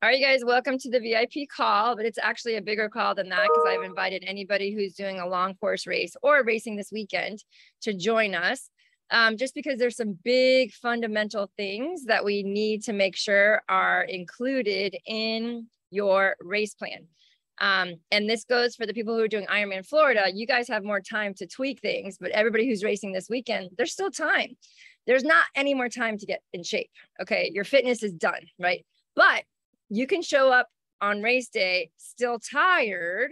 All right, you guys, welcome to the VIP call, but it's actually a bigger call than that because I've invited anybody who's doing a long course race or racing this weekend to join us. Just because there's some big fundamental things that we need to make sure are included in your race plan. And this goes for the people who are doing Ironman Florida. You guys have more time to tweak things, but everybody who's racing this weekend, there's still time. There's not any more time to get in shape. Okay, your fitness is done, right? But you can show up on race day still tired,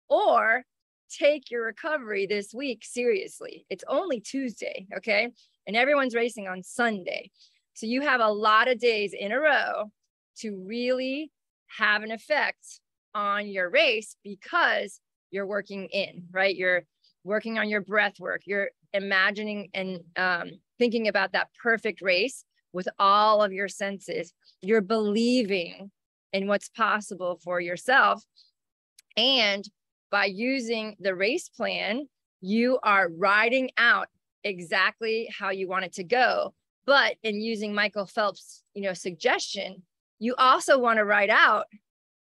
or take your recovery this week seriously. It's only Tuesday, okay? And everyone's racing on Sunday. So you have a lot of days in a row to really have an effect on your race because you're working in, right? You're working on your breath work. You're imagining and thinking about that perfect race with all of your senses. You're believing in what's possible for yourself. And by using the race plan, you are writing out exactly how you want it to go. But in using Michael Phelps', suggestion, you also want to write out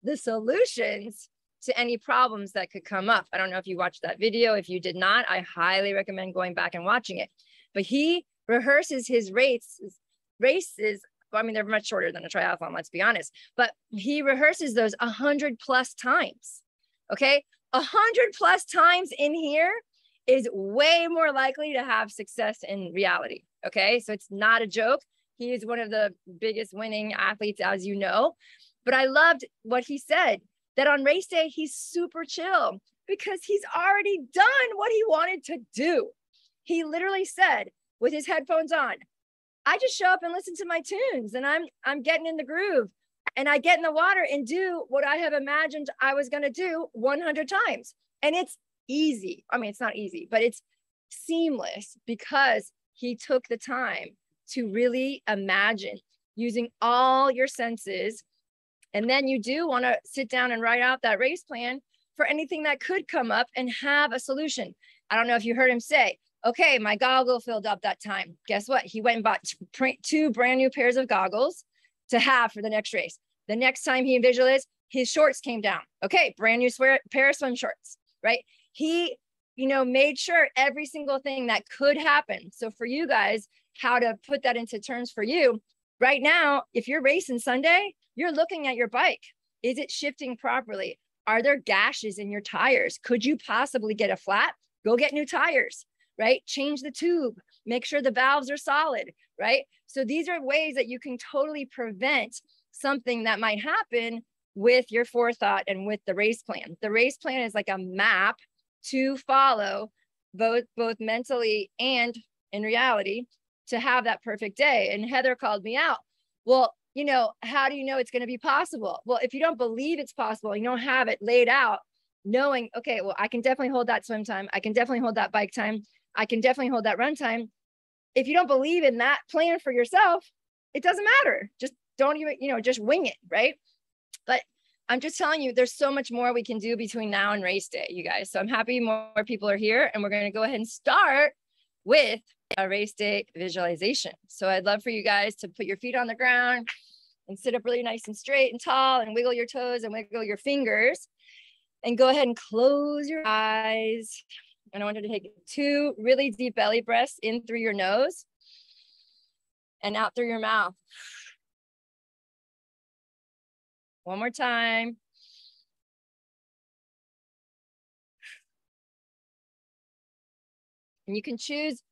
the solutions to any problems that could come up. I don't know if you watched that video. If you did not, I highly recommend going back and watching it. But he rehearses his races. I mean, they're much shorter than a triathlon, let's be honest, but he rehearses those 100+ times. Okay. 100+ times in here is way more likely to have success in reality. Okay. So it's not a joke. He is one of the biggest winning athletes, as you know, but I loved what he said, that on race day, he's super chill because he's already done what he wanted to do. He literally said with his headphones on, I just show up and listen to my tunes and I'm getting in the groove and I get in the water and do what I have imagined I was going to do 100 times. And it's easy. I mean, it's not easy, but it's seamless because he took the time to really imagine using all your senses. And then you do want to sit down and write out that race plan for anything that could come up and have a solution. I don't know if you heard him say, okay, my goggle filled up that time. Guess what? He went and bought two brand new pairs of goggles to have for the next race. The next time he visualized, his shorts came down. Okay, brand new pair of swim shorts, right? He, made sure every single thing that could happen. So for you guys, how to put that into terms for you right now, if you're racing Sunday, you're looking at your bike. Is it shifting properly? Are there gashes in your tires? Could you possibly get a flat? Go get new tires. Right? Change the tube, make sure the valves are solid, right? So these are ways that you can totally prevent something that might happen with your forethought and with the race plan. The race plan is like a map to follow both mentally and in reality to have that perfect day. And Heather called me out. Well, how do you know it's going to be possible? Well, if you don't believe it's possible, you don't have it laid out, knowing, okay, well, I can definitely hold that swim time. I can definitely hold that bike time. I can definitely hold that run time. If you don't believe in that plan for yourself, it doesn't matter. Just don't even, just wing it, right? But I'm just telling you, there's so much more we can do between now and race day, you guys. So I'm happy more people are here, and we're going to go ahead and start with a race day visualization. So I'd love for you guys to put your feet on the ground and sit up really nice and straight and tall and wiggle your toes and wiggle your fingers, and go ahead and close your eyes. And I want you to take 2 really deep belly breaths in through your nose and out through your mouth. One more time. And you can choose,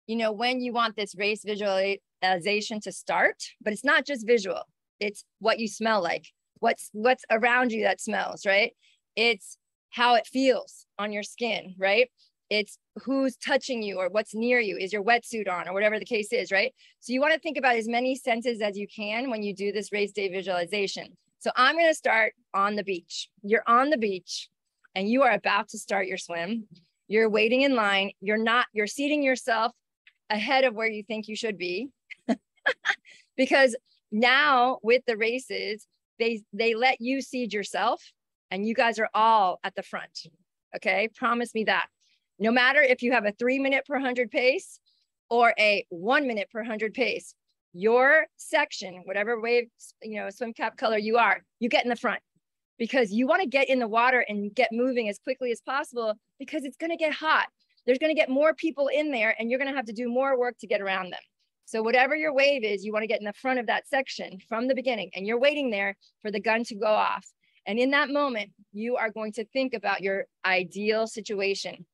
when you want this race visualization to start, but it's not just visual. It's what you smell like, what's around you that smells, right? It's how it feels on your skin, right? It's who's touching you or what's near you. Is your wetsuit on or whatever the case is, right? So you want to think about as many senses as you can when you do this race day visualization. So I'm going to start on the beach. You're on the beach and you are about to start your swim. You're waiting in line. You're seating yourself ahead of where you think you should be. Because now with the races, they let you seed yourself. And you guys are all at the front. Okay. Promise me that. No matter if you have a 3 minute per 100 pace or a 1 minute per 100 pace, your section, whatever wave, swim cap color you are, you get in the front, because you want to get in the water and get moving as quickly as possible, because it's going to get hot. There's going to get more people in there and you're going to have to do more work to get around them. So whatever your wave is, you want to get in the front of that section from the beginning, and you're waiting there for the gun to go off. And in that moment, you are going to think about your ideal situation.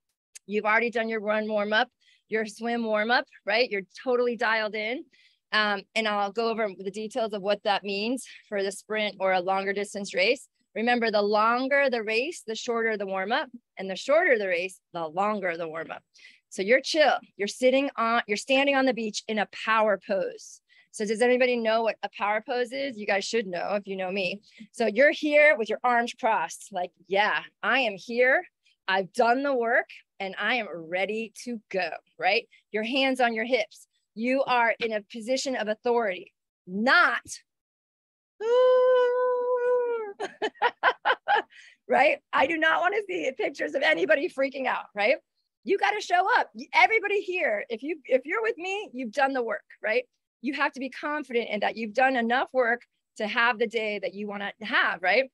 You've already done your run warm up, your swim warm up, right? You're totally dialed in. And I'll go over the details of what that means for the sprint or a longer distance race. Remember, the longer the race, the shorter the warm up, and the shorter the race, the longer the warm up. So you're chill. You're standing on the beach in a power pose. So does anybody know what a power pose is? You guys should know if you know me. So you're here with your arms crossed, like, yeah, I am here. I've done the work and I am ready to go, right? Your hands on your hips. You are in a position of authority, not, right? I do not want to see pictures of anybody freaking out, right? You got to show up. Everybody here, if you're with me, you've done the work, right? You have to be confident in that you've done enough work to have the day that you want to have, right?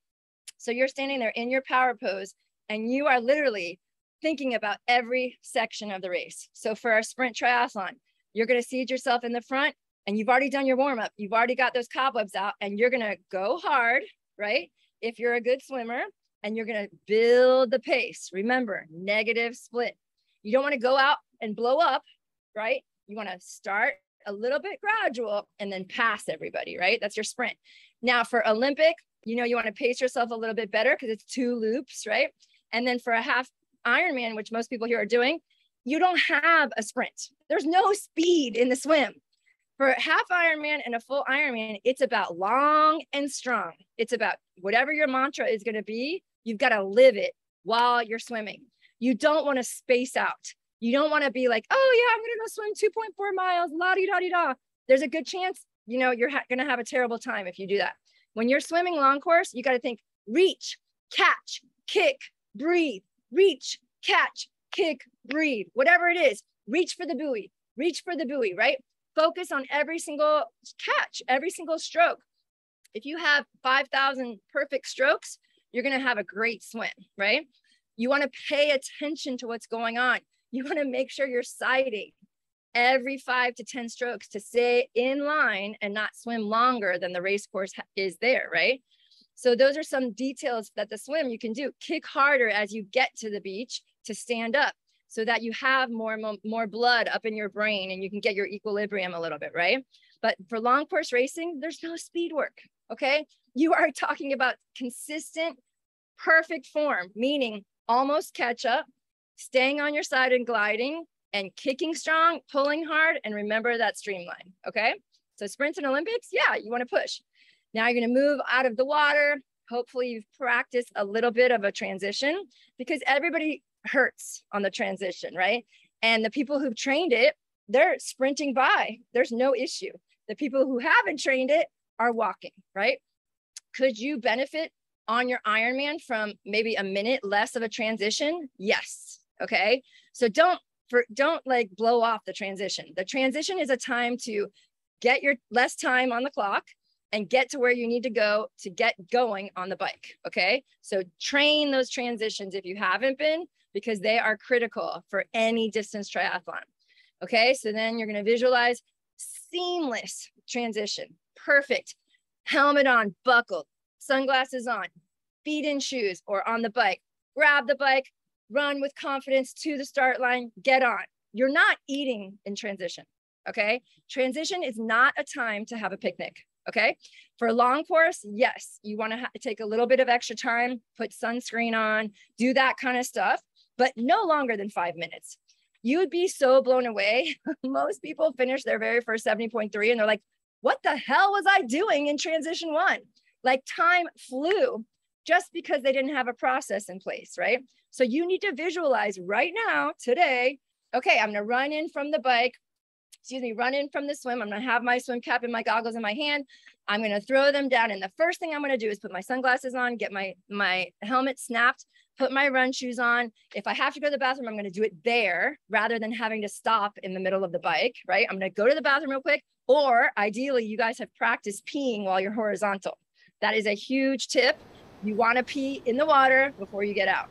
So you're standing there in your power pose and you are literally thinking about every section of the race. So for our sprint triathlon, you're going to seat yourself in the front and you've already done your warm up. You've already got those cobwebs out and you're going to go hard, right? If you're a good swimmer, and you're going to build the pace. Remember, negative split. You don't want to go out and blow up, right? You want to start a little bit gradual and then pass everybody, right? That's your sprint. Now for Olympic, you want to pace yourself a little bit better because it's 2 loops, right? And then for a half Ironman, which most people here are doing, you don't have a sprint. There's no speed in the swim. For a half Ironman and a full Ironman, it's about long and strong. It's about whatever your mantra is going to be, you've got to live it while you're swimming. You don't want to space out. You don't want to be like, oh yeah, I'm going to go swim 2.4 miles, la-di-da-di-da. There's a good chance, you're going to have a terrible time if you do that. When you're swimming long course, you got to think reach, catch, kick, breathe, reach, catch, kick, breathe, whatever it is, reach for the buoy, right? Focus on every single catch, every single stroke. If you have 5,000 perfect strokes, you're going to have a great swim, right? You want to pay attention to what's going on. You want to make sure you're sighting every 5 to 10 strokes to stay in line and not swim longer than the race course is there, right? So those are some details that the swim you can do. Kick harder as you get to the beach to stand up so that you have more blood up in your brain and you can get your equilibrium a little bit, right? But for long course racing, there's no speed work, okay? You are talking about consistent, perfect form, meaning almost catch up, staying on your side and gliding, and kicking strong, pulling hard, and remember that streamline, okay? So sprints and Olympics, yeah, you want to push. Now you're going to move out of the water. Hopefully you've practiced a little bit of a transition because everybody hurts on the transition, right? And the people who've trained it, they're sprinting by. There's no issue. The people who haven't trained it are walking, right? Could you benefit on your Ironman from maybe a minute less of a transition? Yes. Okay. So don't like blow off the transition. The transition is a time to get your less time on the clock and get to where you need to go to get going on the bike. Okay. So train those transitions if you haven't been, because they are critical for any distance triathlon. Okay. So then you're going to visualize seamless transition. Perfect. Helmet on, buckled, sunglasses on, feet in shoes or on the bike. Grab the bike, run with confidence to the start line, get on. You're not eating in transition, okay? Transition is not a time to have a picnic, okay? For a long course, yes, you wanna take a little bit of extra time, put sunscreen on, do that kind of stuff, but no longer than 5 minutes. You would be so blown away. Most people finish their very first 70.3 and they're like, what the hell was I doing in transition 1? Like time flew just because they didn't have a process in place, right? So you need to visualize right now, today, okay, I'm gonna run in from the bike, run in from the swim. I'm gonna have my swim cap and my goggles in my hand. I'm gonna throw them down. And the first thing I'm gonna do is put my sunglasses on, get my helmet snapped, put my run shoes on. If I have to go to the bathroom, I'm gonna do it there rather than having to stop in the middle of the bike, right? I'm gonna go to the bathroom real quick, Or ideally, you guys have practiced peeing while you're horizontal. That is a huge tip. You want to pee in the water before you get out.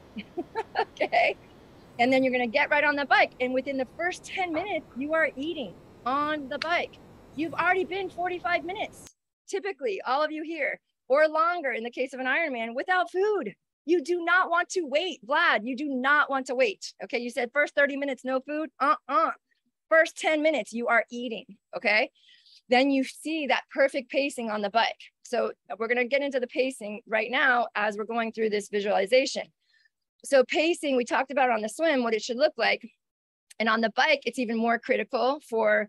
Okay. And then you're going to get right on the bike. And within the first 10 minutes, you are eating on the bike. You've already been 45 minutes, typically, all of you here, or longer in the case of an Ironman, without food. You do not want to wait, Vlad. You do not want to wait. Okay. You said first 30 minutes, no food. First 10 minutes, you are eating. Okay. Then you see that perfect pacing on the bike. So we're going to get into the pacing right now as we're going through this visualization. So pacing, we talked about on the swim, what it should look like. And on the bike, it's even more critical for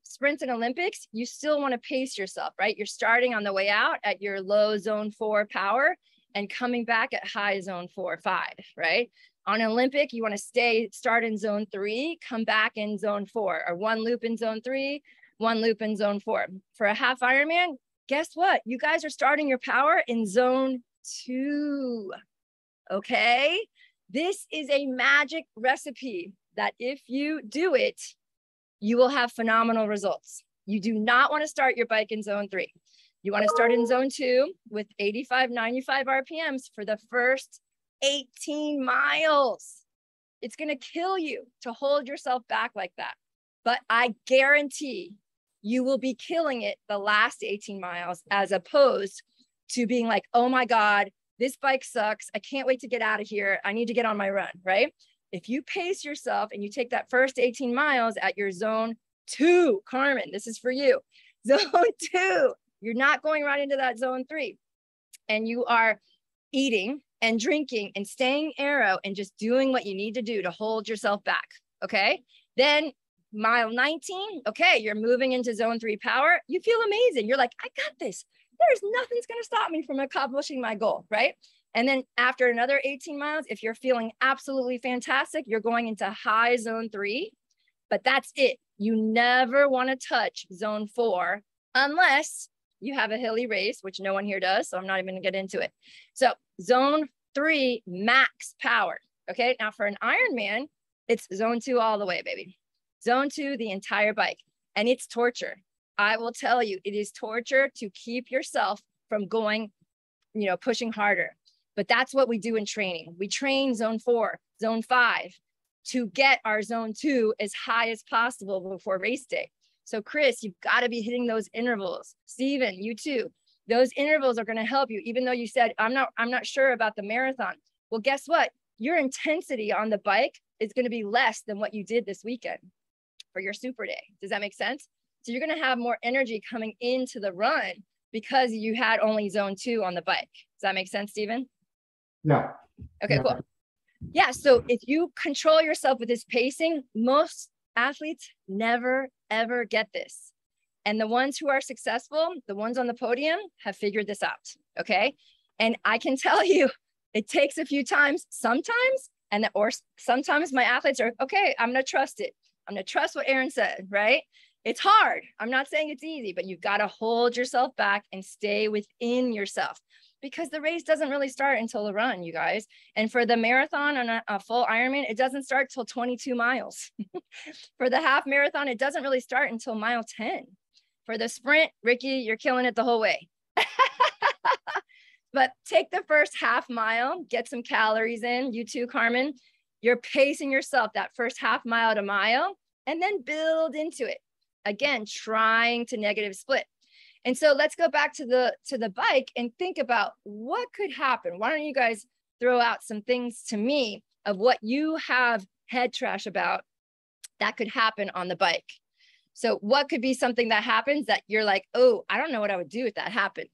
sprints and Olympics. You still want to pace yourself, right? You're starting on the way out at your low zone 4 power and coming back at high zone 4, 5, right? On Olympic, you want to start in zone 3, come back in zone 4, or 1 loop in zone 3, 1 loop in zone 4. For a half Ironman, guess what? You guys are starting your power in zone 2. Okay. This is a magic recipe that if you do it, you will have phenomenal results. You do not want to start your bike in zone 3. You want to start in zone 2 with 85, 95 RPMs for the first 18 miles. It's going to kill you to hold yourself back like that. But I guarantee you will be killing it the last 18 miles, as opposed to being like, oh my God, this bike sucks. I can't wait to get out of here. I need to get on my run, right? If you pace yourself and you take that first 18 miles at your zone 2, Carmen, this is for you. Zone 2, you're not going right into that zone 3. And you are eating and drinking and staying aero and just doing what you need to do to hold yourself back. Okay. Then mile 19, okay, you're moving into zone 3 power. You feel amazing. You're like, I got this. There's nothing's going to stop me from accomplishing my goal, right? And then after another 18 miles, if you're feeling absolutely fantastic, you're going into high zone 3, but that's it. You never want to touch zone 4 unless you have a hilly race, which no one here does. So I'm not even going to get into it. So zone 3, max power. Okay. Now for an Ironman, it's zone 2 all the way, baby. Zone 2, the entire bike. And it's torture. I will tell you, it is torture to keep yourself from going, pushing harder. But that's what we do in training. We train zone 4, zone 5 to get our zone 2 as high as possible before race day. So Chris, you've got to be hitting those intervals. Steven, you too. Those intervals are going to help you, even though you said, I'm not sure about the marathon. Well, guess what? Your intensity on the bike is going to be less than what you did this weekend for your super day. Does that make sense? So you're going to have more energy coming into the run because you had only zone 2 on the bike. Does that make sense, Steven? Yeah. Okay, yeah. Cool. Yeah. So if you control yourself with this pacing, most athletes never, ever get this. And the ones who are successful, the ones on the podium, have figured this out. Okay. And I can tell you, it takes a few times sometimes, or sometimes my athletes are, okay, I'm going to trust it. I'm going to trust what Aaron said, right? It's hard. I'm not saying it's easy, but you've got to hold yourself back and stay within yourself, because the race doesn't really start until the run, you guys. And for the marathon on a full Ironman, it doesn't start till 22 miles. For the half marathon, it doesn't really start until mile 10. For the sprint, Ricky, you're killing it the whole way. But take the first half mile, get some calories in. You too, Carmen. You're pacing yourself that first half mile to mile, and then build into it. Again, trying to negative split. And so let's go back to the bike and think about what could happen. Why don't you guys throw out some things to me of what you have head trash about that could happen on the bike? So what could be something that happens that you're like, oh, I don't know what I would do if that happened.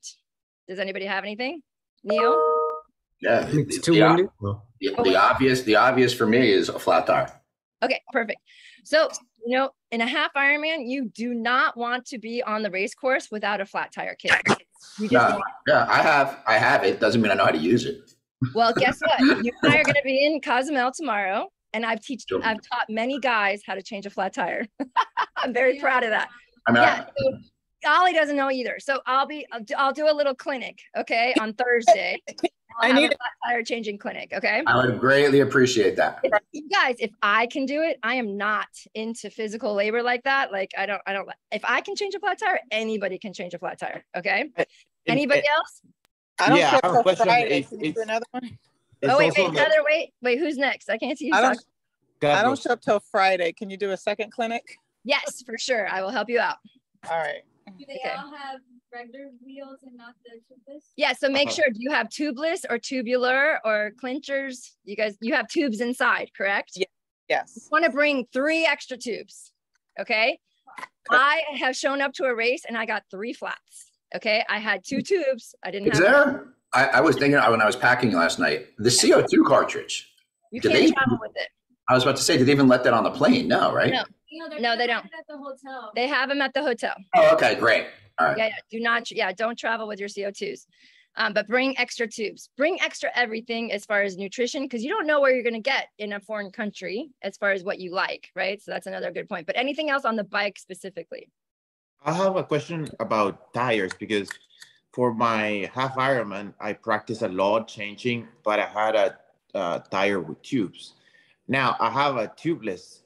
Does anybody have anything? Neil? Yeah, It's too windy. the obvious for me is a flat tire. Okay, perfect. So, in a half Ironman, you do not want to be on the race course without a flat tire kit. You just Yeah, I have it. Doesn't mean I know how to use it. Well, guess what? You and I are going to be in Cozumel tomorrow, and I've taught many guys how to change a flat tire. I'm very proud of that. So Ollie doesn't know either. So I'll do a little clinic, okay, on Thursday. I'll have a flat tire changing clinic. Okay. I would greatly appreciate that. You guys, if I can do it, I am not into physical labor like that. Like I don't, if I can change a flat tire, anybody can change a flat tire. Okay. Anybody else? I don't Yeah, I have a Friday. question. Can you do another one? Oh, wait, Heather, wait, who's next? I can't see you. I don't show up till Friday. Can you do a second clinic? Yes, for sure. I will help you out. All right. Do they all have regular wheels and not the tubeless? Yeah, so make sure, do you have tubeless or tubular or clinchers? You have tubes inside, correct? Yeah. Yes. You want to bring 3 extra tubes, okay? I have shown up to a race and I got 3 flats, okay? I had 2 tubes. I didn't have. Is there? I was thinking when I was packing last night, the CO2 cartridge. You can't travel with it. I was about to say, did they even let that on the plane? No, right? No, they don't. At the hotel. They have them at the hotel. Oh, okay, great. All right. Don't travel with your CO2s. But bring extra tubes. Bring extra everything as far as nutrition, because you don't know where you're going to get in a foreign country as far as what you like, right? So that's another good point. But anything else on the bike specifically? I have a question about tires, because for my half Ironman, I practice a lot changing, but I had a tire with tubes. Now I have a tubeless,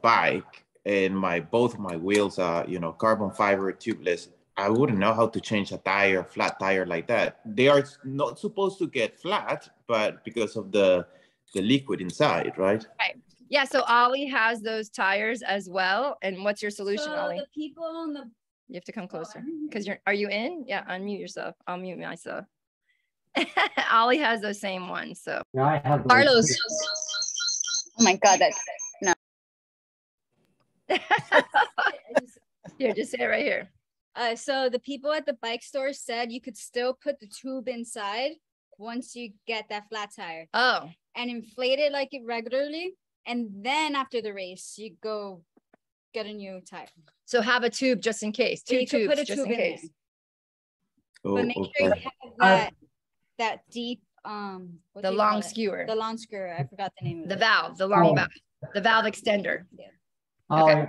bike, and both my wheels are, carbon fiber tubeless. I wouldn't know how to change a flat tire like that. They are not supposed to get flat, but because of the liquid inside, right? Right. Yeah. So Ollie has those tires as well. And what's your solution, Ollie? The people on the. You have to come closer because are you in? Yeah. Unmute yourself. I'll mute myself. Ollie has those same ones. So yeah, I have Carlos. Oh my God, that's no. Here, just say it right here. So the people at the bike store said you could still put the tube inside once you get that flat tire. Oh. And inflate it like it regularly. And then after the race, you go get a new tire. So have a tube just in case. Two tubes put a just tube in case. But make sure you have that deep the long skewer. The long skewer. I forgot the name of it. Valve, the long valve, the valve extender. Yeah. Okay.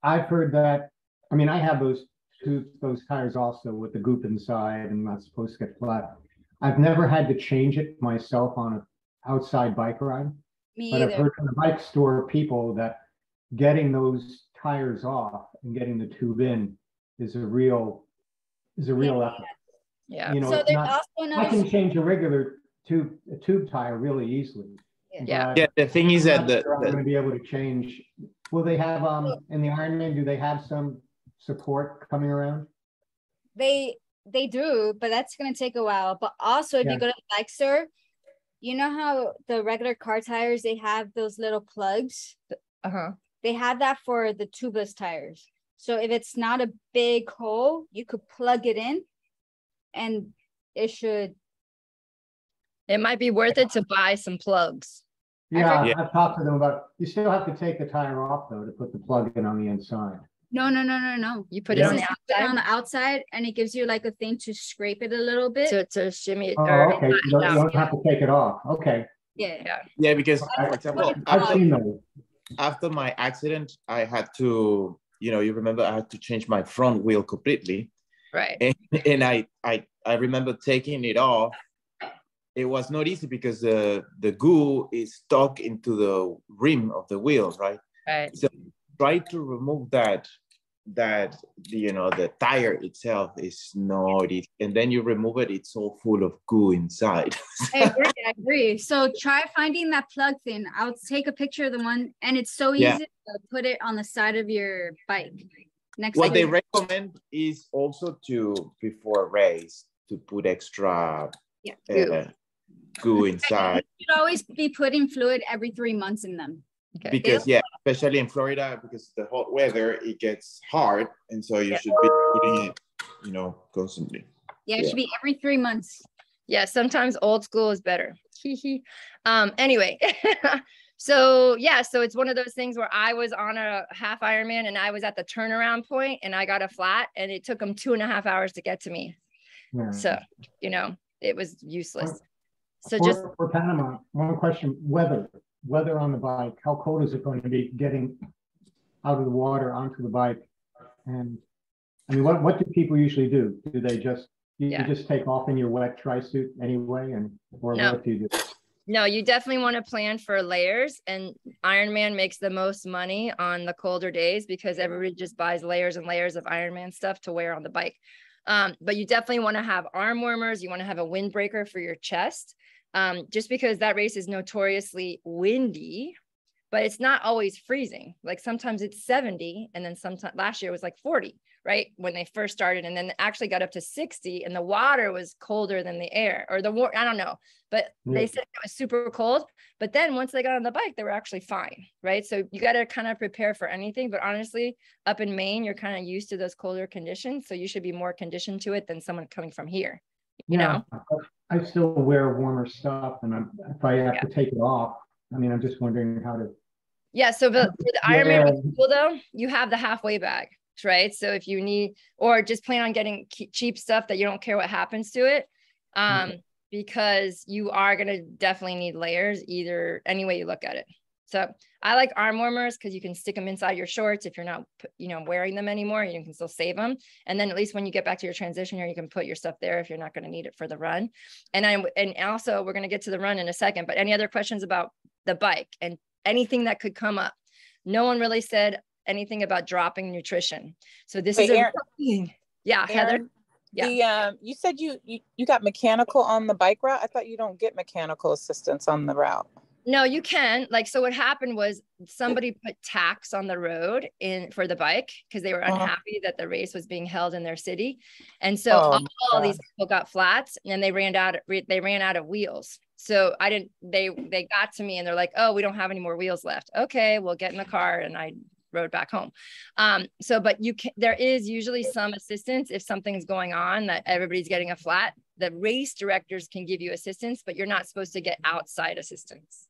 I've heard that. I mean, I have those tires also with the goop inside and not supposed to get flat. I've never had to change it myself on an outside bike ride. Me but either. I've heard from the bike store people that getting those tires off and getting the tube in is a real effort. Yeah. So there's also another. I can change a regular tube tire really easily. Yeah. Yeah. The thing is that I'm going to be able to change. Will they have in the Ironman? Do they have some support coming around? They do, but that's going to take a while. But also, if you go to the bike store, you know how the regular car tires, they have those little plugs. They have that for the tubeless tires. So if it's not a big hole, you could plug it in, and it might be worth it to buy some plugs. Yeah, I've talked to them about. You still have to take the tire off though to put the plug in on the inside. No. You put it on the outside? On the outside, and it gives you like a thing to scrape it a little bit. To shimmy it. Oh, okay. You don't have to take it off. Okay. Yeah, because for example, I've seen those. After my accident, I had to, you remember I had to change my front wheel completely. Right. And I remember taking it off. It was not easy because the goo is stuck into the rim of the wheel, right? Right. So try to remove that the tire itself is not easy. And then you remove it, it's all full of goo inside. I agree. So try finding that plug thing. I'll take a picture of the one, and it's so easy to put it on the side of your bike. What they recommend is also before a race to put extra goo inside. You should always be putting fluid every 3 months in them. Okay. Because especially in Florida, because the hot weather, it gets hard, and so you should be putting it, constantly. It should be every 3 months. Yeah, sometimes old school is better. Anyway, so it's one of those things where I was on a half Ironman and I was at the turnaround point and I got a flat, and it took them 2.5 hours to get to me. Yeah. So it was useless. So for Panama, one question: weather on the bike. How cold is it going to be getting out of the water onto the bike? And I mean, what do people usually do? Do they just You just take off in your wet tri-suit anyway, or what do you do? No, you definitely want to plan for layers, and Ironman makes the most money on the colder days because everybody just buys layers and layers of Ironman stuff to wear on the bike. But you definitely want to have arm warmers. You want to have a windbreaker for your chest, just because that race is notoriously windy, but it's not always freezing. Like sometimes it's 70, and then sometimes last year it was like 40, right? When they first started, and then it actually got up to 60, and the water was colder than the air, or I don't know, but they said it was super cold. But then once they got on the bike, they were actually fine, right? So you got to kind of prepare for anything. But honestly, up in Maine, you're kind of used to those colder conditions, so you should be more conditioned to it than someone coming from here. You know, I still wear warmer stuff, and if I have to take it off, I mean, I'm just wondering how to. Yeah, so for the Ironman people though, you have the halfway bag, right? So if you need, or just plan on getting cheap stuff that you don't care what happens to it, because you are gonna definitely need layers either any way you look at it. So I like arm warmers because you can stick them inside your shorts if you're not, wearing them anymore. You can still save them, and then at least when you get back to your transition here, you can put your stuff there if you're not going to need it for the run. And also we're going to get to the run in a second. But any other questions about the bike and anything that could come up? No one really said anything about dropping nutrition. So this is Aaron, yeah, Heather. Yeah. You said you got mechanical on the bike route. I thought you don't get mechanical assistance on the route. No, you can. So what happened was somebody put tacks on the road for the bike because they were unhappy that the race was being held in their city. And so all these people got flats, and they ran out of wheels. So they got to me and they're like, oh, we don't have any more wheels left. Okay, we'll get in the car. And I rode back home. But there is usually some assistance if something's going on that everybody's getting a flat. The race directors can give you assistance, but you're not supposed to get outside assistance.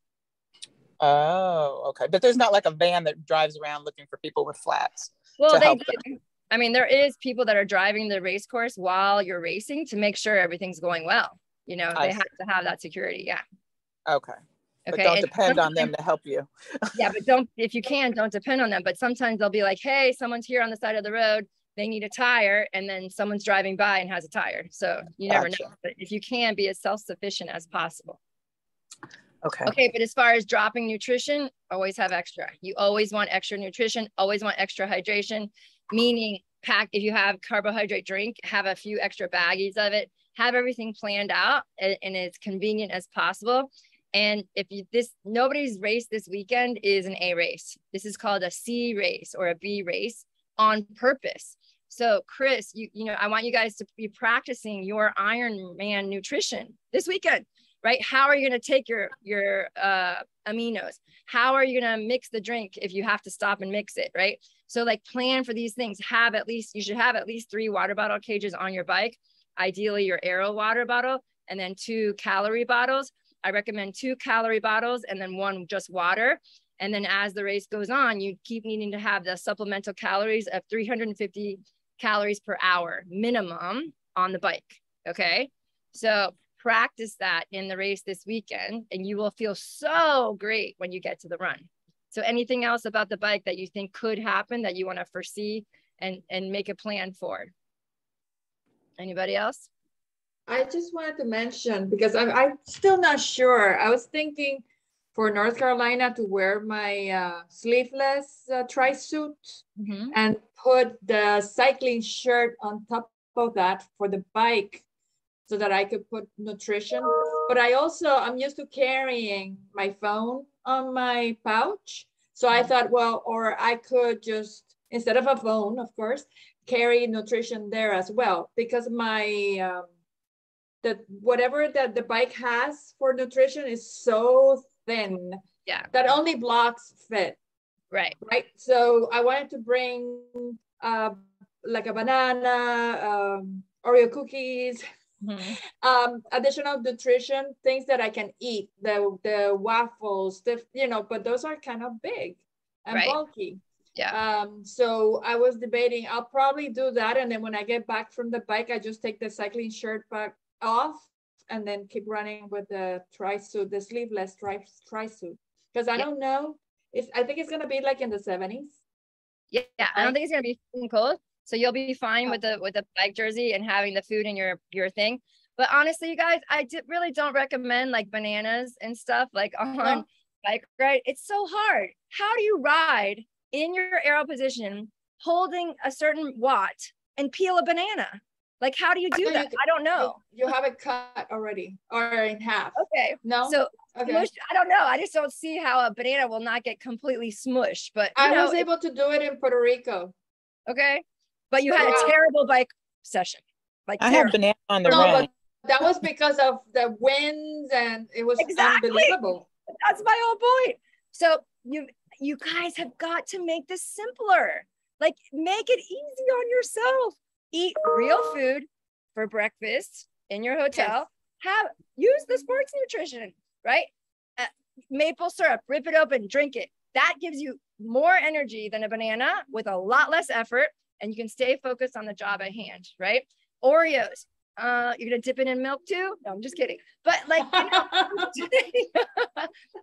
Oh, okay. But there's not like a van that drives around looking for people with flats. Well, they do. I mean, there is people that are driving the race course while you're racing to make sure everything's going well. They have to have that security. Yeah. Okay. But don't depend on them to help you. Yeah, but if you can, don't depend on them. But sometimes they'll be like, hey, someone's here on the side of the road. They need a tire. And then someone's driving by and has a tire. So you never know. But if you can, be as self-sufficient as possible. Okay, but as far as dropping nutrition, always have extra. You always want extra nutrition, always want extra hydration, meaning if you have carbohydrate drink, have a few extra baggies of it, have everything planned out and as convenient as possible. And nobody's race this weekend is an A race. This is called a C race or a B race on purpose. So Chris, I want you guys to be practicing your Ironman nutrition this weekend. Right? How are you going to take your aminos? How are you going to mix the drink if you have to stop and mix it? Right? So plan for these things. You should have at least 3 water bottle cages on your bike. Ideally your Aero water bottle, and then 2 calorie bottles. I recommend 2 calorie bottles and then 1 just water. And then as the race goes on, you keep needing to have the supplemental calories of 350 calories per hour minimum on the bike. Okay. So practice that in the race this weekend, and you will feel so great when you get to the run. So anything else about the bike that you think could happen that you want to foresee and make a plan for? Anybody else? I just wanted to mention, because I'm still not sure. I was thinking for North Carolina to wear my sleeveless tri-suit and put the cycling shirt on top of that for the bike, so that I could put nutrition. But I'm used to carrying my phone on my pouch. So I thought, or I could just, instead of a phone, of course, carry nutrition there as well, because my, whatever that the bike has for nutrition is so thin that only blocks fit. Right. So I wanted to bring like a banana, Oreo cookies, additional nutrition, things that I can eat, the waffles, but those are kind of big and bulky. Yeah. So I was debating, I'll probably do that. And then when I get back from the bike, I just take the cycling shirt back off and then keep running with the tri-suit, the sleeveless tri-suit. Because I don't know, I think it's going to be like in the 70s. Yeah, I don't think it's going to be cold. So you'll be fine with the bike jersey and having the food in your thing. But honestly, you guys, really don't recommend like bananas and stuff like on bike ride. It's so hard. How do you ride in your arrow position, holding a certain watt and peel a banana? Like, how do you do that? I don't know. You have it cut already or in half. Okay. No. So okay. I don't know. I just don't see how a banana will not get completely smushed. But I was able to do it in Puerto Rico. Okay. But you had a terrible bike session. Like I had banana on the run. But that was because of the winds and it was unbelievable. That's my whole point. So you guys have got to make this simpler. Like, make it easy on yourself. Eat real food for breakfast in your hotel. Use the sports nutrition, right? Maple syrup, rip it open, drink it. That gives you more energy than a banana with a lot less effort, and you can stay focused on the job at hand, right? Oreos. You're gonna dip it in milk too? No, I'm just kidding. But like,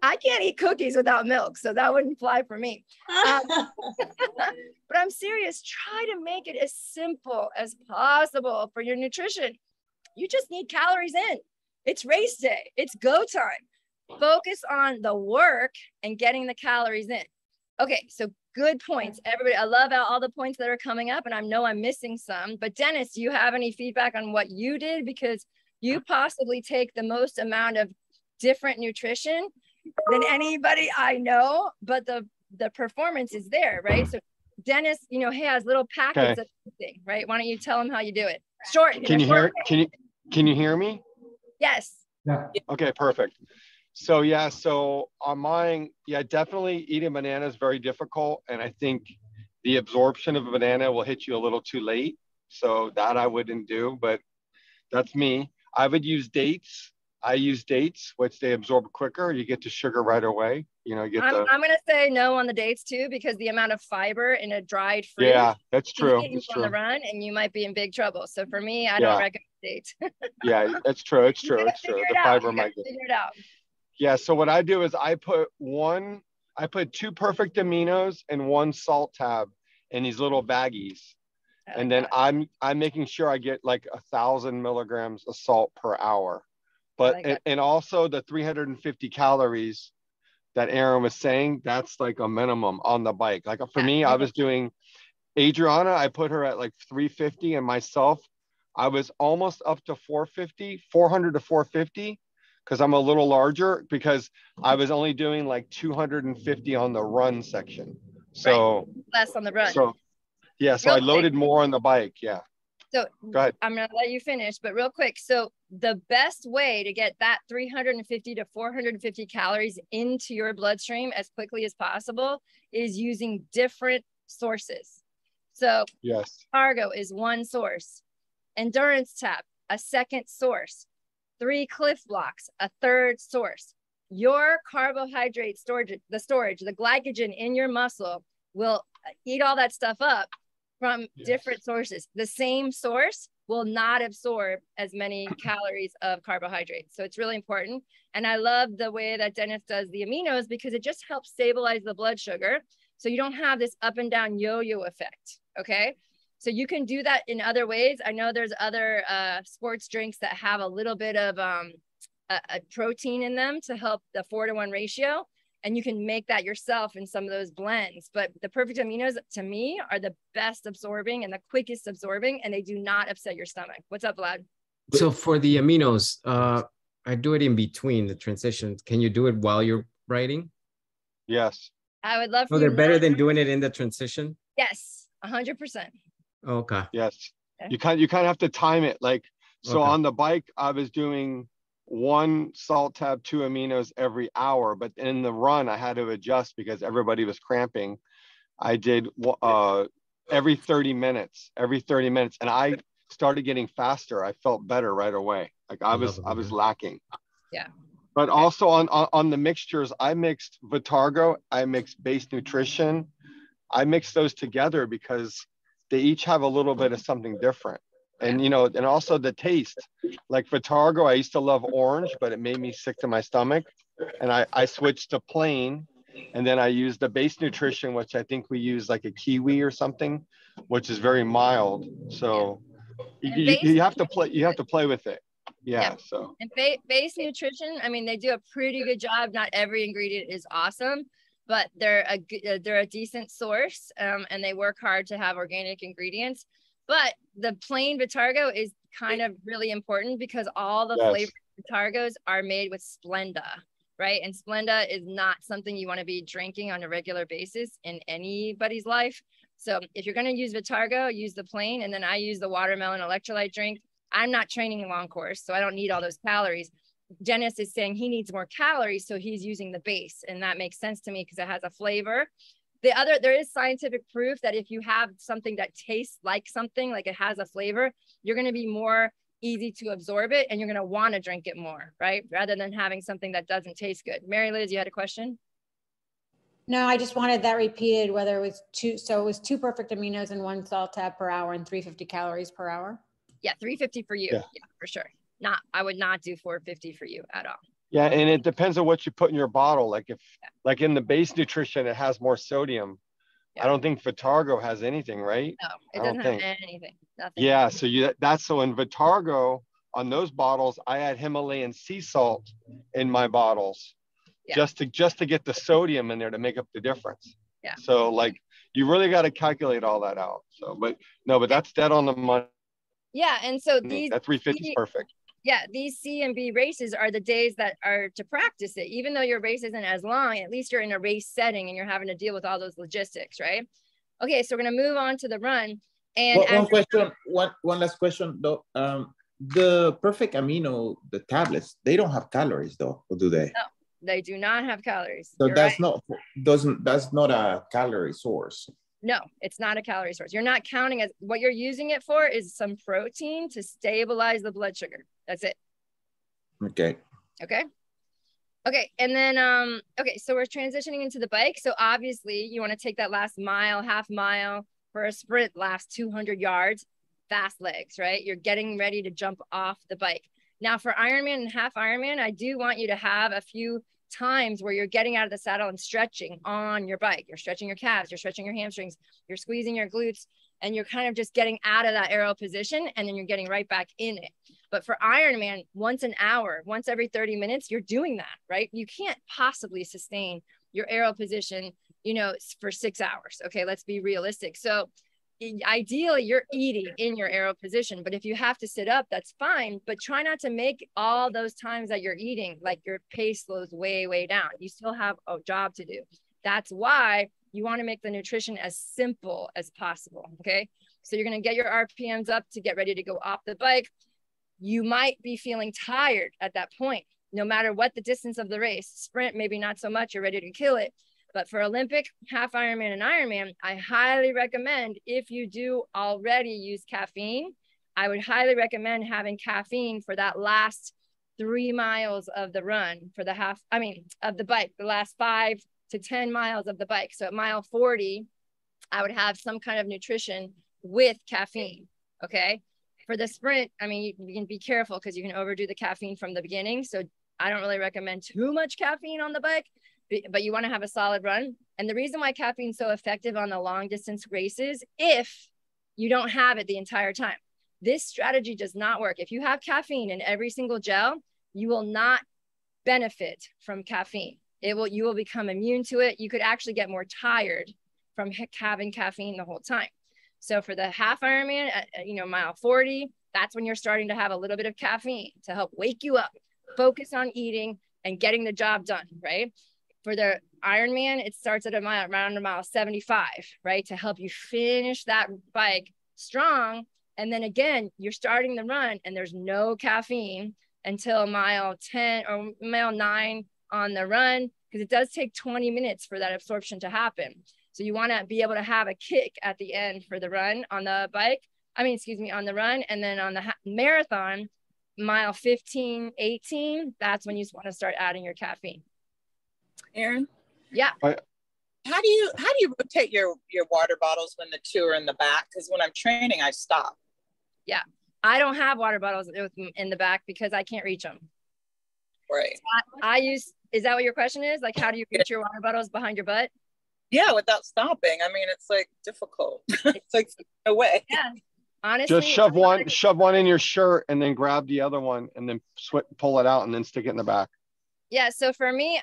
I can't eat cookies without milk, so that wouldn't fly for me. But I'm serious. Try to make it as simple as possible for your nutrition. You just need calories in. It's race day. It's go time. Focus on the work and getting the calories in. Okay, so good points, everybody. I love all the points that are coming up, and I know I'm missing some. But Dennis, do you have any feedback on what you did? Because you possibly take the most amount of different nutrition than anybody I know, but the performance is there, right? So Dennis, has little packets of everything, right? Why don't you tell him how you do it? Short. Can you hear me? Yes. Yeah. Okay, perfect. So on mine, definitely eating banana is very difficult. And I think the absorption of a banana will hit you a little too late. So that I wouldn't do, but that's me. I would use dates. I use dates, which they absorb quicker. You get the sugar right away. I'm going to say no on the dates too, because the amount of fiber in a dried fruit. Yeah, that's true. That's true. On the run, and you might be in big trouble. So for me, I don't recommend dates. Yeah, that's true. It's true. The fiber might get. Figure it out. Yeah. So what I do is I put 2 perfect aminos and 1 salt tab in these little baggies. And then I'm making sure I get like 1,000 milligrams of salt per hour. But and also the 350 calories that Aaron was saying, that's like a minimum on the bike. Like for me, I was doing Adriana, I put her at like 350, and myself, I was almost up to 400 to 450, because I'm a little larger, because I was only doing like 250 on the run section. So less on the run. So I loaded more on the bike. Yeah. So go ahead. I'm going to let you finish, but real quick. So the best way to get that 350 to 450 calories into your bloodstream as quickly as possible is using different sources. So cargo is one source, endurance tap, a second source, 3 cliff blocks, a third source. Your carbohydrate storage, the glycogen in your muscle will eat all that stuff up from different sources. The same source will not absorb as many calories of carbohydrates. So it's really important. And I love the way that Dennis does the aminos, because it just helps stabilize the blood sugar. So you don't have this up and down yo-yo effect. Okay. So you can do that in other ways. I know there's other sports drinks that have a little bit of a protein in them to help the 4-to-1 ratio. And you can make that yourself in some of those blends. But the perfect aminos, to me, are the best absorbing and the quickest absorbing, and they do not upset your stomach. What's up, Vlad? So for the aminos, I do it in between the transitions. Can you do it while you're writing? Yes. I would love for you. They're better than doing it in the transition? Yes, 100%. Okay. Yes. Okay. You kind of have to time it. Like, so on the bike, I was doing 1 salt tab, 2 aminos every hour, but in the run I had to adjust because everybody was cramping. I did every 30 minutes, and I started getting faster. I felt better right away. Like I was lacking. Yeah. But also on the mixtures, I mixed Vitargo, I mixed Base Nutrition. I mixed those together because they each have a little bit of something different. And, and also the taste. Like Vitargo, I used to love orange, but it made me sick to my stomach. And I switched to plain. And then I use the base nutrition, which I think we use like a kiwi or something, which is very mild. So you have to play with it. Yeah. So and base nutrition, I mean, they do a pretty good job. Not every ingredient is awesome, but they're a decent source, and they work hard to have organic ingredients. But the plain Vitargo is kind of really important because all the flavored Vitargos are made with Splenda, right? And Splenda is not something you want to be drinking on a regular basis in anybody's life. So if you're going to use Vitargo, use the plain, and then I use the watermelon electrolyte drink. I'm not training a long course, so I don't need all those calories. Dennis is saying he needs more calories, so he's using the base, and that makes sense to me because it has a flavor. There is scientific proof that if you have something that tastes like something, like it has a flavor, you're going to be more easy to absorb it, and you're going to want to drink it more, right? Rather than having something that doesn't taste good. Mary Liz, you had a question? No, I just wanted that repeated, whether it was so it was 2 perfect aminos and 1 salt tab per hour and 350 calories per hour. Yeah, 350 for you. Yeah, for sure. I would not do 450 for you at all. Yeah, and it depends on what you put in your bottle. Like like in the base nutrition, it has more sodium. I don't think Vitargo has anything, right? No, it doesn't have anything. Nothing. Yeah, so so in Vitargo, on those bottles, I add Himalayan sea salt in my bottles, just to get the sodium in there to make up the difference. Yeah. So like you really got to calculate all that out. So, but that's dead on the money. Yeah, and so that 350 is perfect. Yeah, these C and B races are the days that are to practice it. Even though your race isn't as long, at least you're in a race setting and you're having to deal with all those logistics, right? Okay, so we're gonna move on to the run. And one last question though. The perfect amino, the tablets, they don't have calories though, or do they? No, they do not have calories. So that's not a calorie source. No, it's not a calorie source. You're not counting as what you're using it for is some protein to stabilize the blood sugar. That's it. Okay. Okay. And then, okay, so we're transitioning into the bike. So obviously you want to take that last mile, half mile for a sprint, last 200 yards, fast legs, right? You're getting ready to jump off the bike. Now for Ironman and half Ironman, I do want you to have a few times where you're getting out of the saddle and stretching on your bike. You're stretching your calves, you're stretching your hamstrings, you're squeezing your glutes, and you're kind of just getting out of that aero position, and then you're getting right back in it. But for Ironman, once an hour, once every 30 minutes, you're doing that, right? You can't possibly sustain your aero position, for 6 hours. Okay, let's be realistic. So ideally you're eating in your aero position, but if you have to sit up, that's fine, but try not to make all those times that you're eating like your pace slows way down. You still have a job to do. That's why you want to make the nutrition as simple as possible. Okay, so you're going to get your RPMs up to get ready to go off the bike. You might be feeling tired at that point, no matter what the distance of the race. Sprint, maybe not so much, you're ready to kill it. But for Olympic, half Ironman, and Ironman, I highly recommend, if you do already use caffeine, I would highly recommend having caffeine for that last 3 miles of the run, of the bike, the last 5 to 10 miles of the bike. So at mile 40, I would have some kind of nutrition with caffeine, okay? For the sprint, you can be careful because you can overdo the caffeine from the beginning. So I don't really recommend too much caffeine on the bike, but you want to have a solid run. And the reason why caffeine is so effective on the long distance races, if you don't have it the entire time, this strategy does not work. If you have caffeine in every single gel, you will not benefit from caffeine. You will become immune to it. You could actually get more tired from having caffeine the whole time. So for the half Ironman, mile 40, that's when you're starting to have a little bit of caffeine to help wake you up, focus on eating and getting the job done, right? For the Ironman, it starts at around mile 75, right? To help you finish that bike strong. And then again, you're starting the run and there's no caffeine until mile 10 or mile 9 on the run, because it does take 20 minutes for that absorption to happen. So you want to be able to have a kick at the end for the run on the bike. On the run. And then on the marathon, mile 15, 18, that's when you want to start adding your caffeine. Erin? Yeah. How do you rotate your water bottles when the 2 are in the back? Because when I'm training, I stop. Yeah. I don't have water bottles in the back because I can't reach them. Right. I use, is that what your question is? Like, how do you reach your water bottles behind your butt? Yeah, without stopping. I mean, it's like difficult. It's like no way. Yeah. Honestly, Just shove one in your shirt and then grab the other one and then pull it out and then stick it in the back. Yeah. So for me,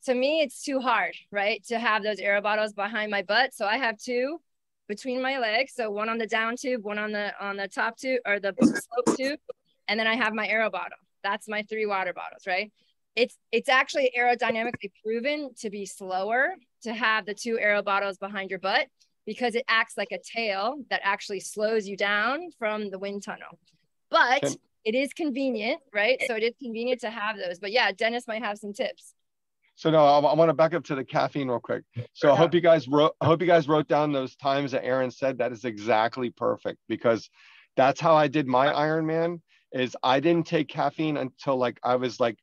to me, it's too hard, right? To have those aero bottles behind my butt. So I have two between my legs. So one on the down tube, one on the top tube or the slope tube. And then I have my aero bottle. That's my 3 water bottles, right? It's actually aerodynamically proven to be slower to have the 2 aero bottles behind your butt because it acts like a tail that actually slows you down from the wind tunnel. But it is convenient, right? So it is convenient to have those. But yeah, Dennis might have some tips. So no, I want to back up to the caffeine real quick. So I hope you guys wrote down those times that Aaron said. That is exactly perfect because that's how I did my Ironman. Is I didn't take caffeine until like I was like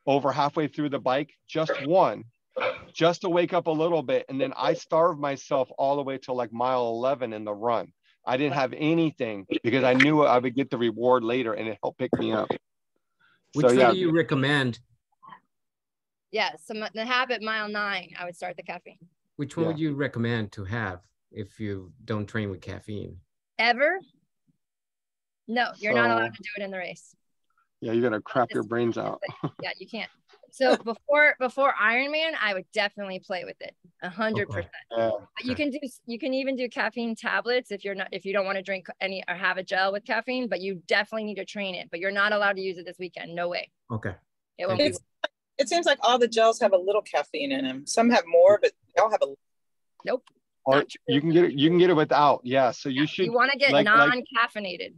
over halfway through the bike, just one, just to wake up a little bit. And then I starved myself all the way to like mile 11 in the run. I didn't have anything because I knew I would get the reward later and it helped pick me up. Which one do you recommend? Yeah, so the habit mile 9, I would start the caffeine. Which one would you recommend to have if you don't train with caffeine? Ever? No, you're not allowed to do it in the race. Yeah, you're gonna crap your brains out. Yeah, you can't. So before Ironman, I would definitely play with it 100%. But you can even do caffeine tablets if you don't want to drink any or have a gel with caffeine, but you definitely need to train it. But you're not allowed to use it this weekend. No way. Okay. It seems like all the gels have a little caffeine in them. Some have more, but they all have a. Nope. Or you can get it without. Yeah. So you should. You want to get non-caffeinated.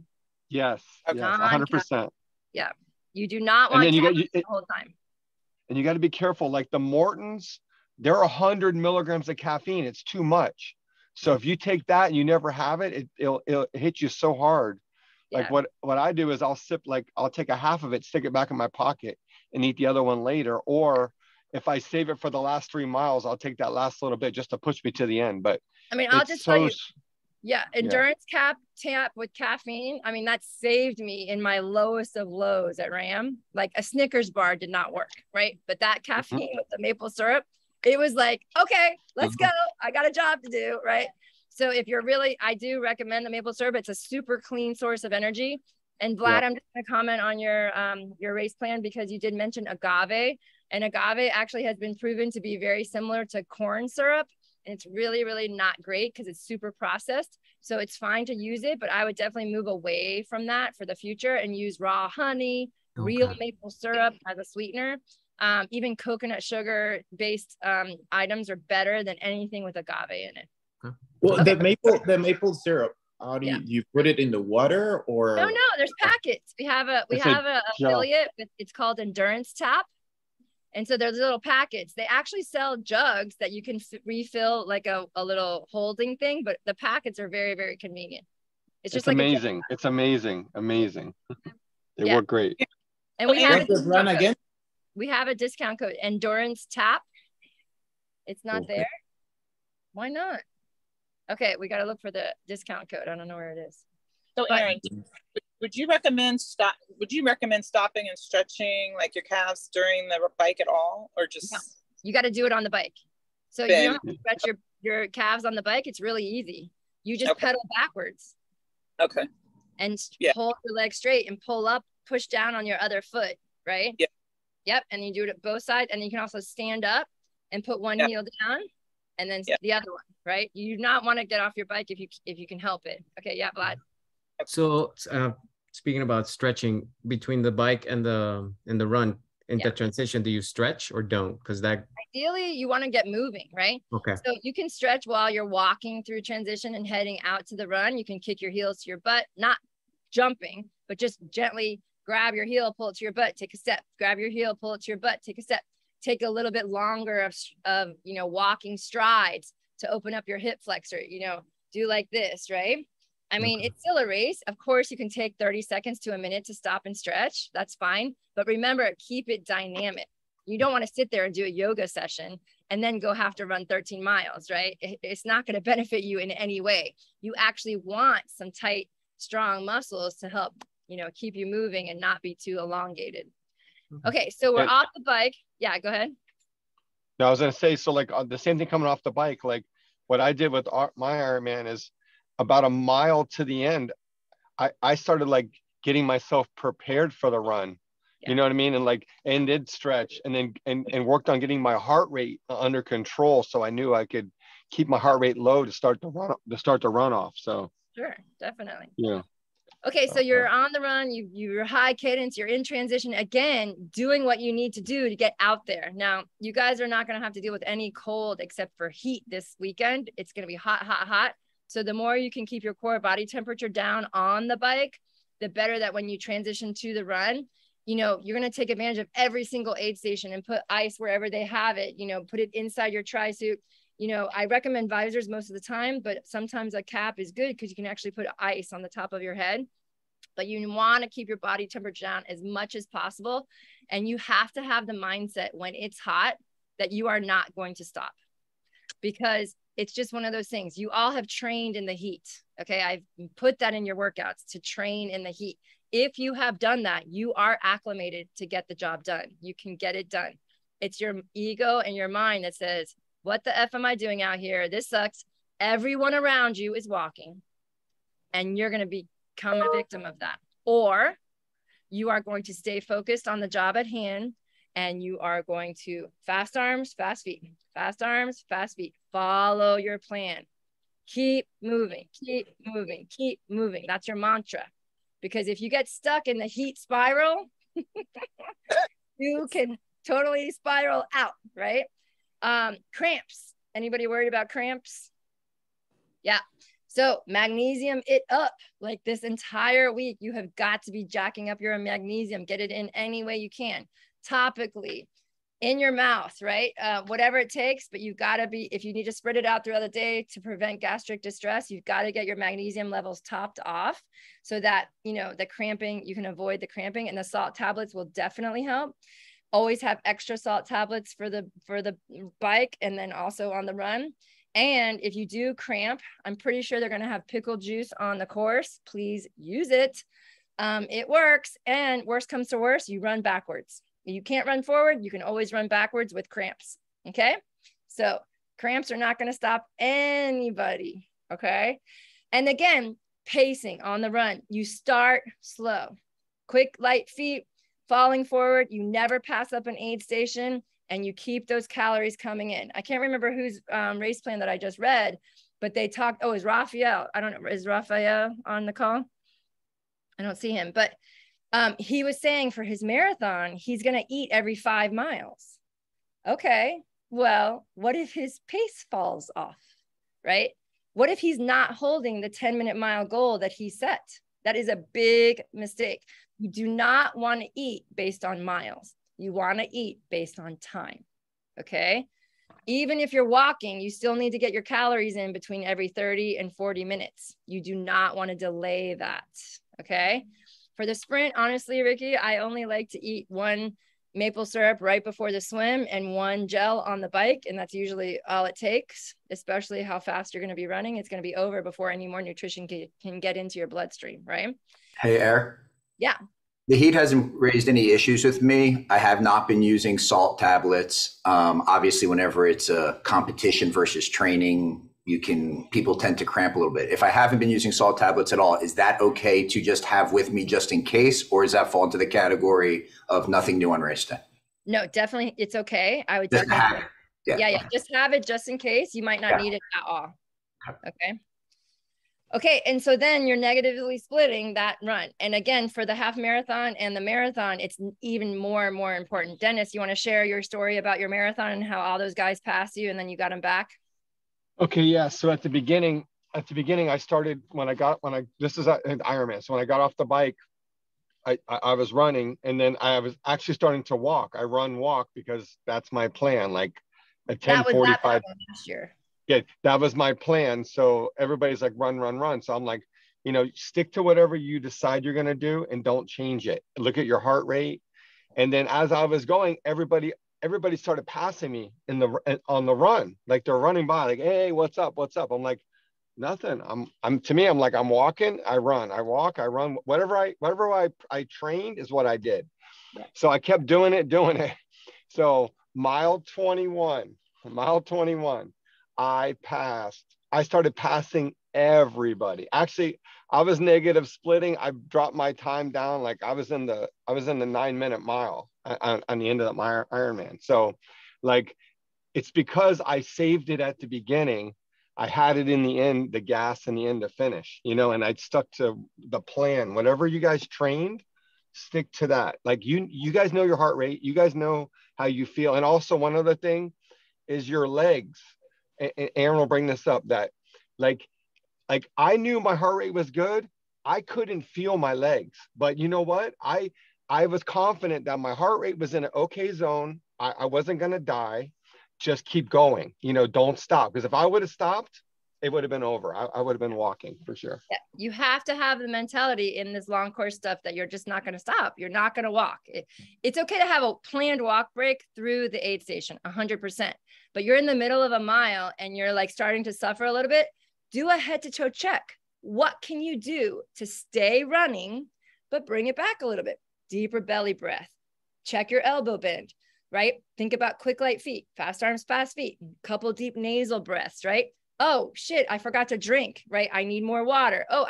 Yes. Yes. 100%. Yeah. You do not want to the whole time. And you got to be careful. Like the Mortons, they're 100 milligrams of caffeine. It's too much. So if you take that and you never have it, it'll hit you so hard. Like what I do is I'll take a half of it, stick it back in my pocket and eat the other one later. Or if I save it for the last 3 miles, I'll take that last little bit just to push me to the end. But I mean, I'll just tell you, endurance tap with caffeine. I mean, that saved me in my lowest of lows at RAM. Like a Snickers bar did not work, right? But that caffeine with the maple syrup, it was like, okay, let's go. I got a job to do, right? So if you're I do recommend the maple syrup. It's a super clean source of energy. And Vlad, I'm just going to comment on your race plan because you did mention agave, and agave actually has been proven to be very similar to corn syrup. And it's really, really not great because it's super processed. So it's fine to use it, but I would definitely move away from that for the future and use raw honey, real maple syrup as a sweetener. Even coconut sugar based items are better than anything with agave in it. Well, the maple syrup, how do you put it in the water or? No, there's packets. We have a affiliate. It's called Endurance Tap. And so there's little packets. They actually sell jugs that you can refill like a little holding thing, but the packets are very, very convenient. It's just amazing. It's amazing. They work great. And we have a discount code, Endurance Tap. It's not there. Why not? Okay, we got to look for the discount code. I don't know where it is. So Aaron, would you recommend stopping and stretching like your calves during the bike at all, or just? No, you got to do it on the bike. So you don't have to stretch your calves on the bike. It's really easy. You just pedal backwards. Okay. And hold your leg straight and pull up, push down on your other foot, right? Yeah. Yep. And you do it at both sides, and you can also stand up and put one heel down, and then the other one, right? You do not want to get off your bike if you can help it. Okay. Yeah, Vlad. So speaking about stretching between the bike and the run in the transition, do you stretch or don't? Because that ideally you want to get moving, right? Okay. So you can stretch while you're walking through transition and heading out to the run. You can kick your heels to your butt, not jumping, but just gently grab your heel, pull it to your butt, take a step, grab your heel, pull it to your butt, take a step, take a little bit longer of walking strides to open up your hip flexor, do like this, right? I mean, it's still a race. Of course, you can take 30 seconds to a minute to stop and stretch. That's fine. But remember, keep it dynamic. You don't want to sit there and do a yoga session and then have to run 13 miles, right? It's not going to benefit you in any way. You actually want some tight, strong muscles to help, keep you moving and not be too elongated. Okay, so we're And- off the bike. Yeah, go ahead. No, I was gonna say, so like the same thing coming off the bike, like what I did with my Ironman is about a mile to the end, I started like getting myself prepared for the run. You know what I mean? And like, and did stretch and then, and worked on getting my heart rate under control. So I knew I could keep my heart rate low to start the run off. So. Sure, definitely. Yeah. Okay, so you're on the run, you're high cadence, you're in transition, again, doing what you need to do to get out there. Now, you guys are not going to have to deal with any cold except for heat this weekend. It's going to be hot, hot, hot. So the more you can keep your core body temperature down on the bike, the better that when you transition to the run, you know, you're going to take advantage of every single aid station and put ice wherever they have it, you know, put it inside your tri-suit. You know, I recommend visors most of the time, but sometimes a cap is good because you can actually put ice on the top of your head. But you want to keep your body temperature down as much as possible. And you have to have the mindset when it's hot that you are not going to stop, because it's just one of those things. You all have trained in the heat. Okay. I've put that in your workouts to train in the heat. If you have done that, you are acclimated to get the job done. You can get it done. It's your ego and your mind that says, what the F am I doing out here? This sucks. Everyone around you is walking and you're going to become a victim of that. Or you are going to stay focused on the job at hand and you are going to fast arms, fast feet, fast arms, fast feet. Follow your plan. Keep moving, keep moving, keep moving. That's your mantra. Because if you get stuck in the heat spiral, you can totally spiral out, right? Cramps. Anybody worried about cramps? Yeah. So magnesium it up. Like this entire week, you have got to be jacking up your magnesium. Get it in any way you can. Topically, in your mouth, right? Whatever it takes, but you've got to be, if you need to spread it out throughout the day to prevent gastric distress, you've got to get your magnesium levels topped off so that, you know, the cramping, you can avoid the cramping, and the salt tablets will definitely help. Always have extra salt tablets for the bike and then also on the run. And if you do cramp, I'm pretty sure they're going to have pickle juice on the course. Please use it. It works. And worst comes to worst, you run backwards. You can't run forward. You can always run backwards with cramps. Okay. So cramps are not going to stop anybody. Okay. And again, pacing on the run, you start slow, quick, light feet, falling forward. You never pass up an aid station and you keep those calories coming in. I can't remember whose race plan that I just read, but they talked, oh, is Raphael, I don't know, is Raphael on the call? I don't see him, but he was saying for his marathon, he's going to eat every 5 miles. Okay, well, what if his pace falls off, right? What if he's not holding the 10-minute mile goal that he set? That is a big mistake. You do not want to eat based on miles. You want to eat based on time, okay? Even if you're walking, you still need to get your calories in between every 30 and 40 minutes. You do not want to delay that, okay? For the sprint, honestly, Ricky, I only like to eat 1 maple syrup right before the swim and 1 gel on the bike. And that's usually all it takes, especially how fast you're going to be running. It's going to be over before any more nutrition can get into your bloodstream, right? Hey, Air. Yeah. The heat hasn't raised any issues with me. I have not been using salt tablets. Obviously, whenever it's a competition versus training, people tend to cramp a little bit. If I haven't been using salt tablets at all, is that okay to just have with me just in case, or does that fall into the category of nothing new on race day? No, definitely, it's okay. I would just definitely have it. Yeah. Just have it just in case. You might not need it at all. Okay, and so then you're negatively splitting that run. And again, for the half marathon and the marathon, it's even more and more important. Dennis, you want to share your story about your marathon and how all those guys passed you and then you got them back? Okay, yeah. So at the beginning, I started this is an Ironman. So when I got off the bike, I was running, and then I was actually starting to walk. I walk because that's my plan. Like at 10:45 last year. Yeah, that was my plan. So everybody's like, run. So I'm like, stick to whatever you decide you're gonna do and don't change it. Look at your heart rate. And then as I was going, everybody started passing me on the run. Like they're running by, like, hey, what's up? I'm like, Nothing. To me, I'm like, I'm walking, I run, I walk, I run. Whatever I trained is what I did. Yeah. So I kept doing it. So mile 21, I started passing everybody. Actually, I was negative splitting. I dropped my time down. Like I was in the 9-minute mile on the end of my Ironman. So like, it's because I saved it at the beginning. I had it in the end, the gas in the end to finish, and I stuck to the plan. Whatever you guys trained, stick to that. Like you guys know your heart rate. You guys know how you feel. And also one other thing is your legs. And Aaron will bring this up, that like I knew my heart rate was good. I couldn't feel my legs, but you know what? I was confident that my heart rate was in an okay zone. I wasn't going to die. Just keep going, don't stop. Because if I would have stopped, it would have been over. I would have been walking for sure. Yeah, you have to have the mentality in this long course stuff that you're just not going to stop. You're not going to walk. It's okay to have a planned walk break through the aid station, 100%. But you're in the middle of a mile and you're like starting to suffer a little bit. Do a head to toe check. What can you do to stay running, but bring it back a little bit? Deeper belly breath. Check your elbow bend, right? Think about quick, light feet, fast arms, fast feet, couple deep nasal breaths, right? Oh shit, I forgot to drink, right? I need more water. Oh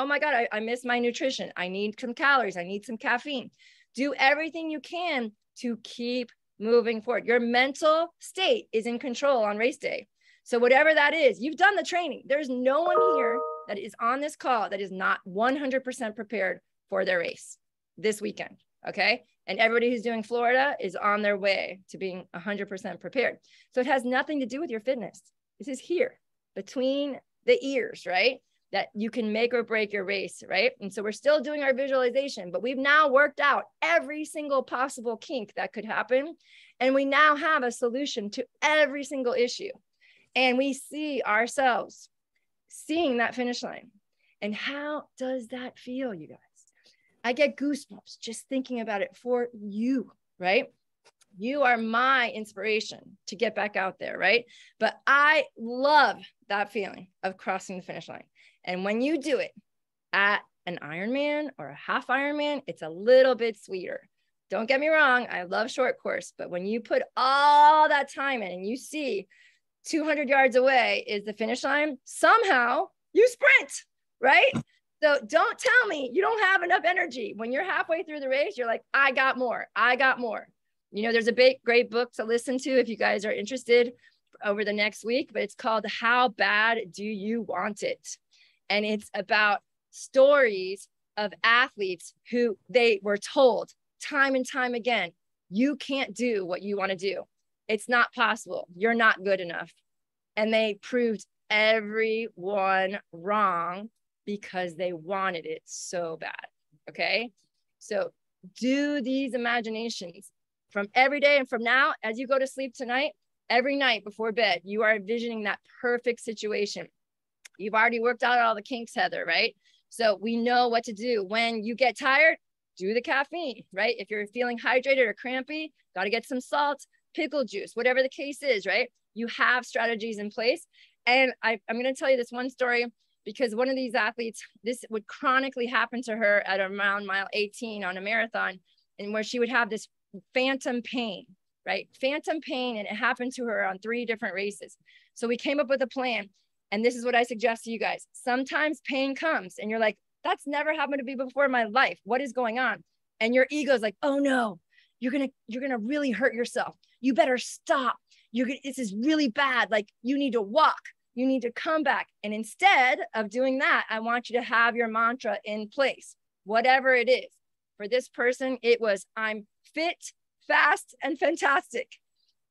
my God, I missed my nutrition. I need some calories. I need some caffeine. Do everything you can to keep moving forward. Your mental state is in control on race day. So whatever that is, you've done the training. There's no one here that is on this call that is not 100% prepared for their race this weekend, okay? And everybody who's doing Florida is on their way to being 100% prepared. So it has nothing to do with your fitness. This is here between the ears, right? That you can make or break your race, right? And so we're still doing our visualization, but we've now worked out every single possible kink that could happen. And we now have a solution to every single issue. And we see ourselves seeing that finish line. And how does that feel, you guys? I get goosebumps just thinking about it for you, right? You are my inspiration to get back out there, right? But I love that feeling of crossing the finish line. And when you do it at an Ironman or a half Ironman, it's a little bit sweeter. Don't get me wrong, I love short course, but when you put all that time in and you see 200 yards away is the finish line, somehow you sprint, right? So don't tell me you don't have enough energy. When you're halfway through the race, you're like, I got more. There's a great book to listen to if you guys are interested over the next week, but it's called How Bad Do You Want It? And it's about stories of athletes who they were told time and time again, you can't do what you want to do. It's not possible. You're not good enough. And they proved everyone wrong because they wanted it so bad. Okay. So do these imaginations from every day. And from now, as you go to sleep tonight, every night before bed, you are envisioning that perfect situation. You've already worked out all the kinks, Heather, right? So we know what to do. When you get tired, do the caffeine, right? If you're feeling hydrated or crampy, got to get some salt, pickle juice, whatever the case is, right? You have strategies in place. And I'm going to tell you this one story because one of these athletes, this would chronically happen to her at around mile 18 on a marathon, and where she would have this phantom pain, right? Phantom pain. And it happened to her on 3 different races. So we came up with a plan. And this is what I suggest to you guys. Sometimes pain comes and you're like, that's never happened to me before in my life. What is going on? And your ego is like, oh no, you're gonna really hurt yourself. You better stop. This is really bad. Like you need to walk. You need to come back. And instead of doing that, I want you to have your mantra in place, whatever it is. For this person, it was, I'm fit, fast, and fantastic.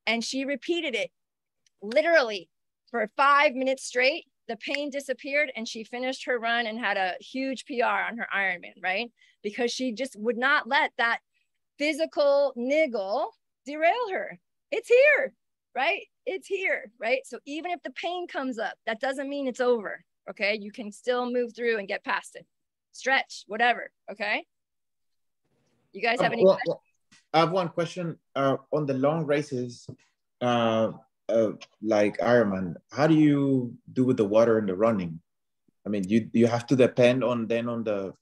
And she repeated it literally for 5 minutes straight. The pain disappeared and she finished her run and had a huge PR on her Ironman, right? Because she just would not let that physical niggle derail her. It's here, right? It's here, right? So even if the pain comes up, that doesn't mean it's over, okay? You can still move through and get past it. Stretch, whatever, okay? You guys have any questions? I have one question on the long races, like Ironman. How do you do with the water and the running? I mean, you have to depend on the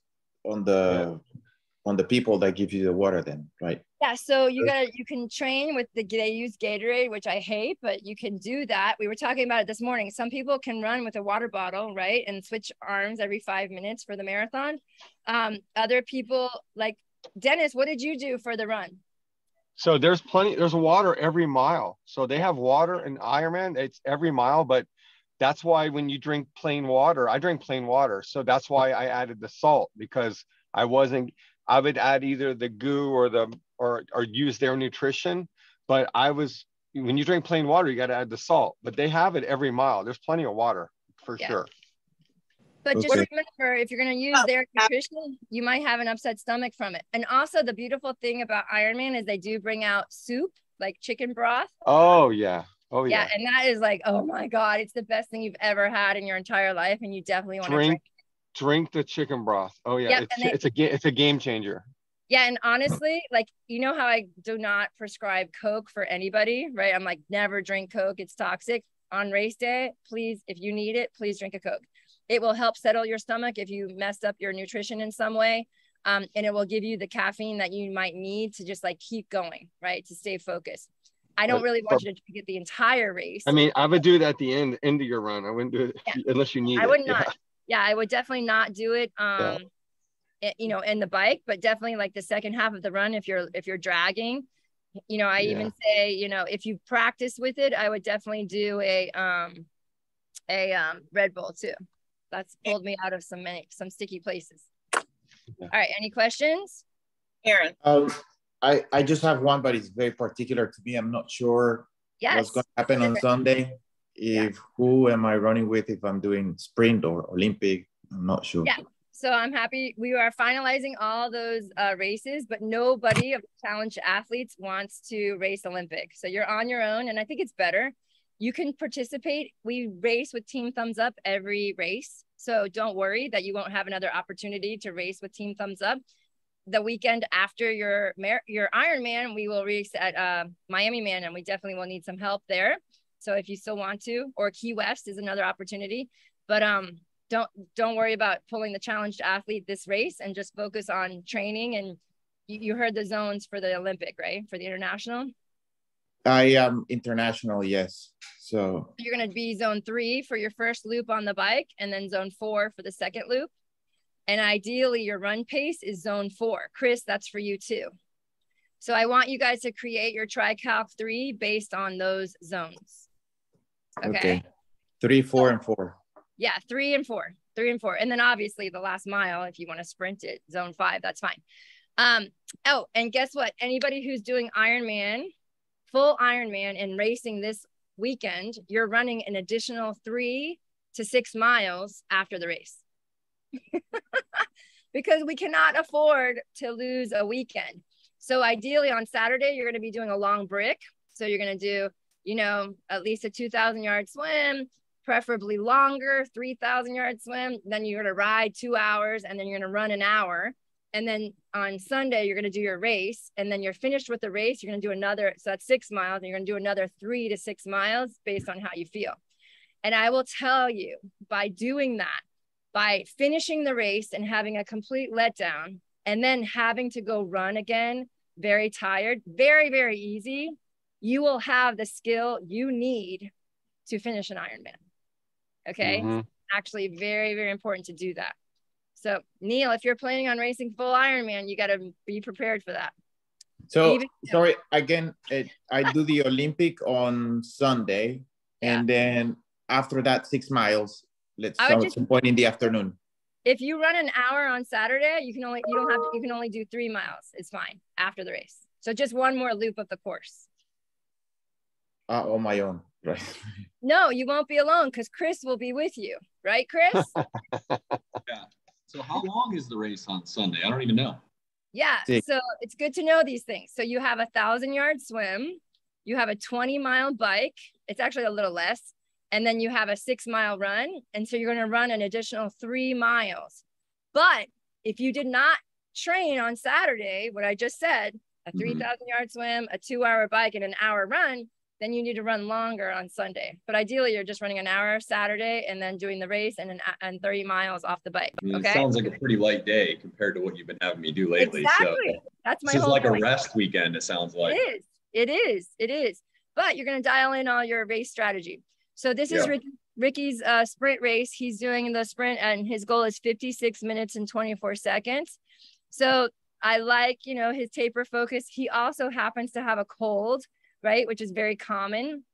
people that give you the water then, right? Yeah, so you can train with they use Gatorade, which I hate, but you can do that. We were talking about it this morning. Some people can run with a water bottle, right? And switch arms every 5 minutes for the marathon. Other people, like Dennis, what did you do for the run? So there's water every mile. So they have water in Ironman. It's every mile, but that's why when you drink plain water, I drink plain water. So that's why I added the salt, because I would add either the goo or use their nutrition. But when you drink plain water, you got to add the salt, but they have it every mile. There's plenty of water for sure. But just remember, if you're going to use their nutrition, you might have an upset stomach from it. And also the beautiful thing about Ironman is they do bring out soup, like chicken broth. Oh yeah. Oh yeah. Yeah. And that is like, oh my God, it's the best thing you've ever had in your entire life. And you definitely want to drink the chicken broth. Oh yeah. Yep, it's a game changer. Yeah. And honestly, like, you know how I do not prescribe Coke for anybody, right? I'm like, never drink Coke. It's toxic. On race day, please, if you need it, please drink a Coke. It will help settle your stomach if you messed up your nutrition in some way. And it will give you the caffeine that you might need to just like keep going, right? To stay focused. I don't really want you to get the entire race. I mean, I would do it at the end of your run. I wouldn't do it unless you need it. I would not. Yeah, I would definitely not do it. You know, in the bike, but definitely like the second half of the run, if you're dragging, you know, I even say, you know, if you practice with it, I would definitely do a Red Bull too. That's pulled me out of some sticky places. All right, any questions? Aaron. I just have one, but it's very particular to me. I'm not sure what's going to happen on Sunday. Who am I running with, if I'm doing sprint or Olympic? I'm not sure. Yeah. So I'm happy we are finalizing all those races, but nobody of the challenge athletes wants to race Olympic. So you're on your own, and I think it's better. You can participate. We race with Team Thumbs Up every race. So don't worry that you won't have another opportunity to race with Team Thumbs Up. The weekend after your Ironman, we will race at Miami Man, and we definitely will need some help there. So if you still want to, or Key West is another opportunity, but don't worry about pulling the challenged athlete this race, and just focus on training. And you heard the zones for the Olympic, right? For the international. I am international, yes. So you're going to be zone 3 for your first loop on the bike, and then zone 4 for the second loop. And ideally your run pace is zone 4. Chris, that's for you too. So I want you guys to create your TriCalc 3 based on those zones. Okay. 3, 4, and 4. Yeah, 3 and 4. 3 and 4. And then obviously the last mile, if you want to sprint it, zone 5, that's fine. Oh, and guess what? Anybody who's doing Ironman, full Ironman, and racing this weekend, you're running an additional 3 to 6 miles after the race. Because we cannot afford to lose a weekend. So ideally on Saturday, you're going to be doing a long brick. So you're going to do, you know, at least a 2,000-yard swim, preferably longer, 3,000-yard swim. Then you're going to ride 2 hours, and then you're going to run an hour. And then on Sunday, you're going to do your race. And then you're finished with the race. You're going to do another, so that's 6 miles. And you're going to do another 3 to 6 miles based on how you feel. And I will tell you, by doing that, by finishing the race and having a complete letdown, and then having to go run again, very tired, very, very easy, you will have the skill you need to finish an Ironman. Okay. Mm-hmm. Actually, very, very important to do that. So Neil, if you're planning on racing full Ironman, you got to be prepared for that. So sorry, again, I do the Olympic on Sunday, and then after that 6 miles, let's some point in the afternoon. If you run an hour on Saturday, you can only do 3 miles. It's fine after the race. So just one more loop of the course. On my own, right? No, you won't be alone, because Chris will be with you, right, Chris? Yeah. So how long is the race on Sunday? I don't even know. Yeah. So it's good to know these things. So you have a 1,000-yard swim, you have a 20-mile bike. It's actually a little less. And then you have a 6-mile run. And so you're going to run an additional 3 miles. But if you did not train on Saturday, what I just said, a 3,000-yard swim, a 2-hour bike, and an hour run, then you need to run longer on Sunday. But ideally, you're just running an hour Saturday and then doing the race and 30 miles off the bike. I mean, Okay. It sounds like a pretty light day compared to what you've been having me do lately. Exactly. So that's my this is whole like point. a rest weekend, it sounds like. It is. But you're going to dial in all your race strategy. So this is Ricky's sprint race. He's doing the sprint and his goal is 56 minutes and 24 seconds. So I like, you know, his taper focus. He also happens to have a cold, right? Which is very common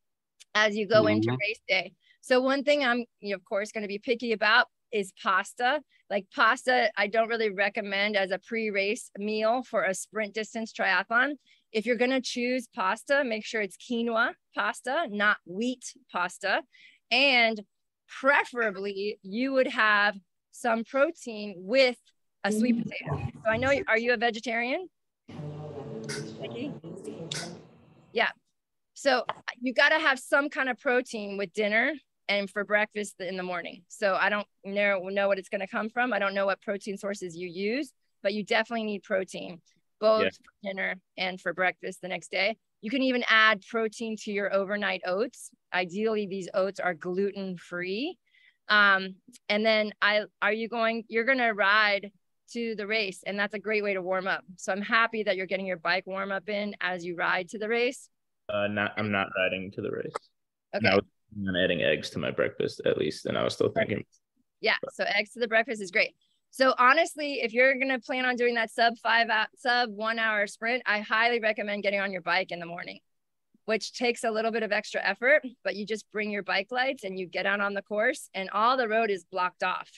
as you go into race day. So one thing I'm, of course, going to be picky about is pasta. Like pasta, I don't really recommend as a pre-race meal for a sprint distance triathlon. If you're going to choose pasta, make sure it's quinoa pasta, not wheat pasta. And preferably you would have some protein with a sweet potato. So I know, are you a vegetarian, Vicky? Yeah. So you got to have some kind of protein with dinner and for breakfast in the morning. So I don't know what it's going to come from. I don't know what protein sources you use, but you definitely need protein, both for dinner and for breakfast the next day. You can even add protein to your overnight oats. Ideally, these oats are gluten-free. And then you're going to ride to the race, and that's a great way to warm up. So I'm happy that you're getting your bike warm up in as you ride to the race. I'm not riding to the race. Okay. I'm adding eggs to my breakfast at least, and I was still thinking. Yeah, so eggs to the breakfast is great. So honestly, if you're gonna plan on doing that sub 1 hour sprint, I highly recommend getting on your bike in the morning, which takes a little bit of extra effort, but you just bring your bike lights and you get out on the course and all the road is blocked off.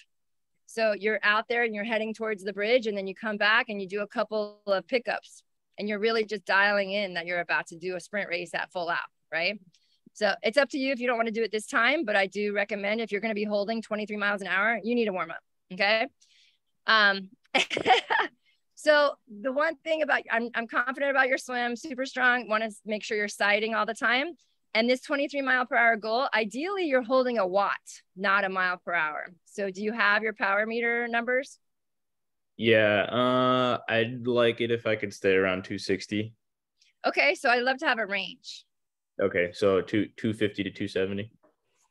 So you're out there and you're heading towards the bridge, and then you come back and you do a couple of pickups, and you're really just dialing in that you're about to do a sprint race at full out, right? So it's up to you if you don't want to do it this time, but I do recommend if you're going to be holding 23 miles an hour, you need to warm up. Okay. So the one thing about, I'm confident about your swim, super strong, want to make sure you're sighting all the time. And this 23 mile per hour goal, ideally you're holding a watt, not a mile per hour. So do you have your power meter numbers? Yeah, I'd like it if I could stay around 260. Okay, so I'd love to have a range. Okay, so 250 to 270.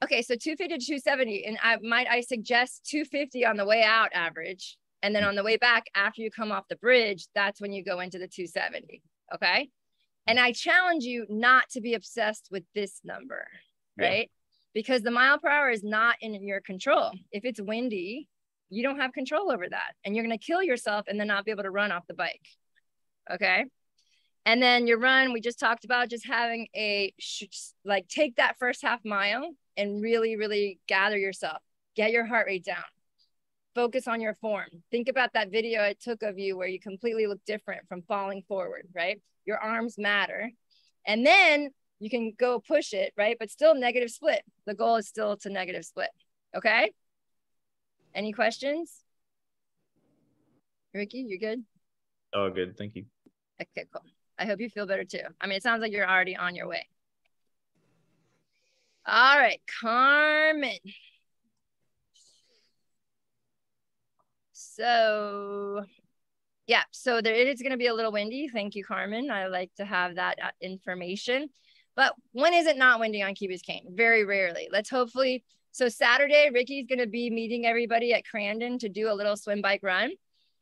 Okay, so 250 to 270, and I suggest 250 on the way out average, and then on the way back after you come off the bridge, that's when you go into the 270. Okay, and I challenge you not to be obsessed with this number, right? Because the mile per hour is not in your control. If it's windy, you don't have control over that, and you're going to kill yourself and then not be able to run off the bike. Okay. And then your run, we just talked about just having take that first half mile and really, really gather yourself, get your heart rate down, focus on your form. Think about that video I took of you where you completely look different from falling forward, right? Your arms matter. And then you can go push it, right? But still negative split. The goal is still to negative split. Okay. Any questions? Ricky, you good? Oh, good. Thank you. Okay, cool. I hope you feel better too. I mean, it sounds like you're already on your way. All right, Carmen. So, yeah, so it is going to be a little windy. Thank you, Carmen. I like to have that information. But when is it not windy on Key Biscayne? Very rarely. Let's hopefully. So Saturday, Ricky's going to be meeting everybody at Crandon to do a little swim bike run.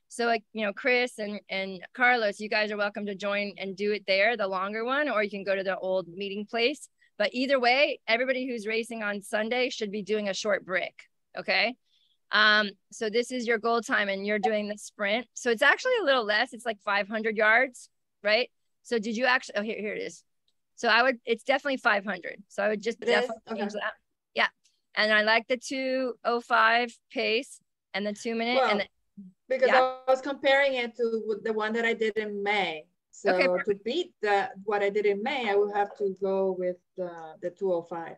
So Chris and Carlos, you guys are welcome to join and do it there, the longer one, or you can go to the old meeting place. But either way, everybody who's racing on Sunday should be doing a short brick. Okay. So this is your goal time and you're doing the sprint. So it's actually a little less. It's like 500 yards, right? So did you actually, here it is. So it's definitely 500. So I would just definitely change that. Yeah. And I like the 2:05 pace and the 2 minute. Well, and because I was comparing it to the one that I did in May. So to beat what I did in May, I would have to go with the 2:05.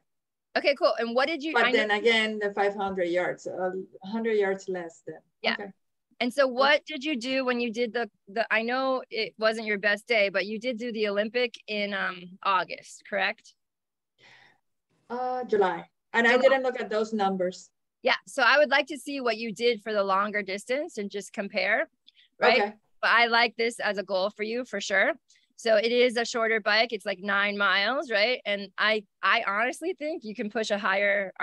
Okay, cool. And what did you? But then again, the 500 yards, 100 yards less then. Yeah. Okay. And so what did you do when you did the I know it wasn't your best day, but you did do the Olympic in August, correct? July. And I didn't look at those numbers. Yeah. So I would like to see what you did for the longer distance and just compare, right? Okay. But I like this as a goal for you for sure. So it is a shorter bike. It's like 9 miles, right? And I honestly think you can push a higher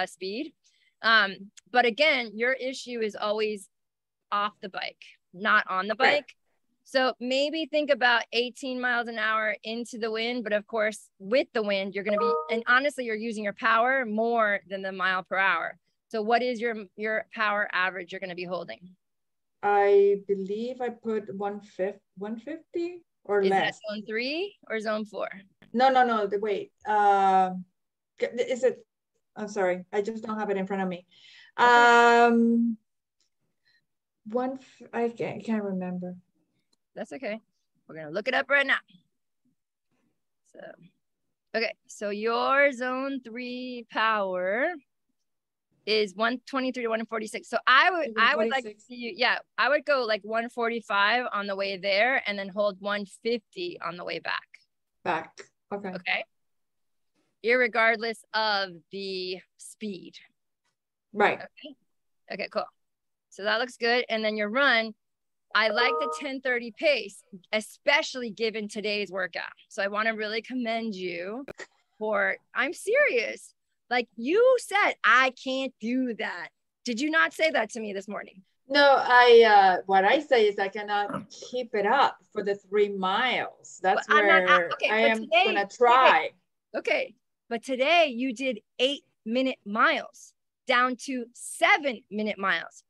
speed. But again, your issue is always off the bike, not on the bike. Right. So maybe think about 18 miles an hour into the wind, but of course, with the wind, you're going to be, and honestly, you're using your power more than the mile per hour. So what is your power average you're going to be holding? I believe I put 150 or is less. Is that zone 3 or zone 4? No, wait. Is it, I'm sorry, I just don't have it in front of me. I can't remember. That's okay. We're going to look it up right now. So, okay. So your zone 3 power is 123 to 146. So I would like to see you, yeah, I would go like 145 on the way there and then hold 150 on the way back. Okay. Okay. Irregardless of the speed. Right. Okay, cool. So that looks good. And then your run, I like the 10:30 pace, especially given today's workout. So I want to really commend you for, I'm serious. Like you said, I can't do that. Did you not say that to me this morning? No, what I say is I cannot keep it up for the 3 miles. That's where I am gonna try. Okay, but today you did 8-minute miles down to 7-minute miles.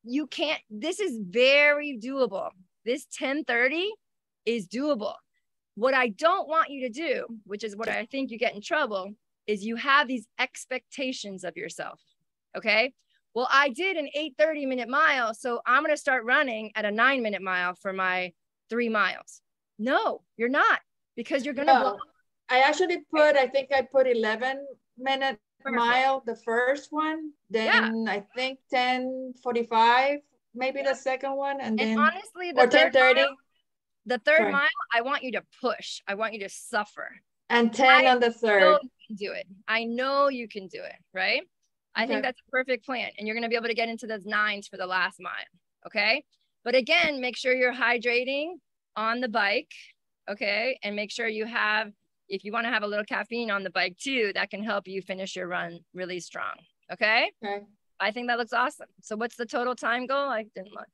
You can't, this is very doable. This 10:30 is doable. What I don't want you to do, which is what I think you get in trouble, is you have these expectations of yourself. Okay. Well, I did an 8:30-minute mile, so I'm going to start running at a 9-minute mile for my 3 miles. No, you're not, because you're going to blow. I actually put, I think I put 11-minute mile, the first one, then I think 10:45, maybe the second one, and then honestly, the 10:30. The third mile, I want you to push. I want you to suffer. And 10 on the third. I know you can do it. I know you can do it, right? I think that's a perfect plan. And you're going to be able to get into those 9s for the last mile, okay? But again, make sure you're hydrating on the bike, okay? And make sure you have, if you want to have a little caffeine on the bike too, that can help you finish your run really strong, okay? Okay. I think that looks awesome. So what's the total time goal? I didn't look.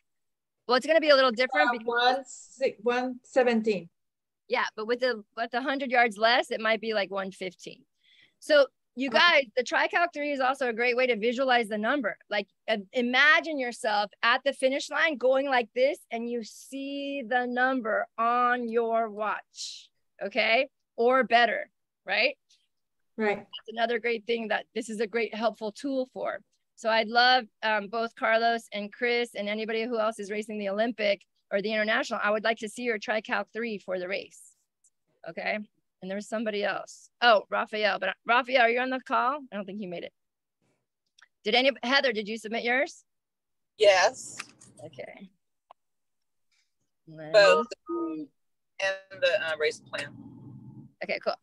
Well, it's going to be a little different because 117. Yeah, but with the 100 yards less, it might be like 115. So you guys, the TriCalc 3 is also a great way to visualize the number. Like imagine yourself at the finish line going like this, and you see the number on your watch, okay? Or better, right? Right. That's another great thing that this is a great helpful tool for. So I'd love both Carlos and Chris and anybody who else is racing the Olympic or the International, I would like to see your TriCalc 3 for the race. Okay. And there was somebody else. Oh, Raphael. But Raphael, are you on the call? I don't think you made it. Heather, did you submit yours? Yes. Okay. Both and the race plan. Okay, cool.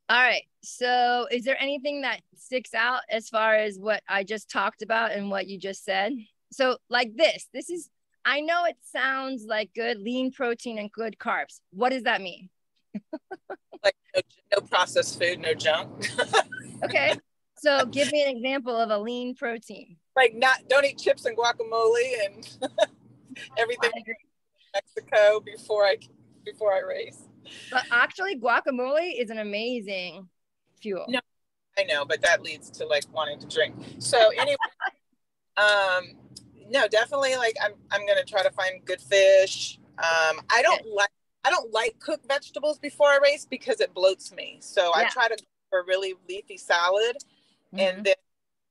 All right. So is there anything that sticks out as far as what I just talked about and what you just said? So like this is, I know it sounds like good lean protein and good carbs. What does that mean? Like no processed food, no junk. Okay. So give me an example of a lean protein. Like don't eat chips and guacamole and everything in Mexico before I race. But actually guacamole is an amazing fuel. No, I know, but that leads to like wanting to drink. So anyway, no, definitely like I'm gonna try to find good fish. I don't like cooked vegetables before I race because it bloats me. So I try to go for a really leafy salad. And then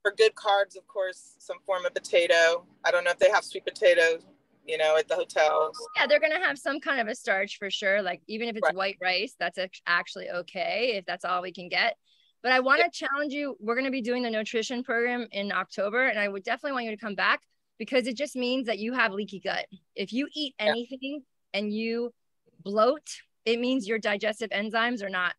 for good carbs, of course, some form of potato. I don't know if they have sweet potatoes, at the hotels. Yeah, they're gonna have some kind of a starch for sure. Like even if it's white rice, that's actually okay if that's all we can get. But I want to challenge you. We're going to be doing the nutrition program in October, and I would definitely want you to come back because it just means that you have leaky gut. If you eat anything and you bloat, it means your digestive enzymes are not,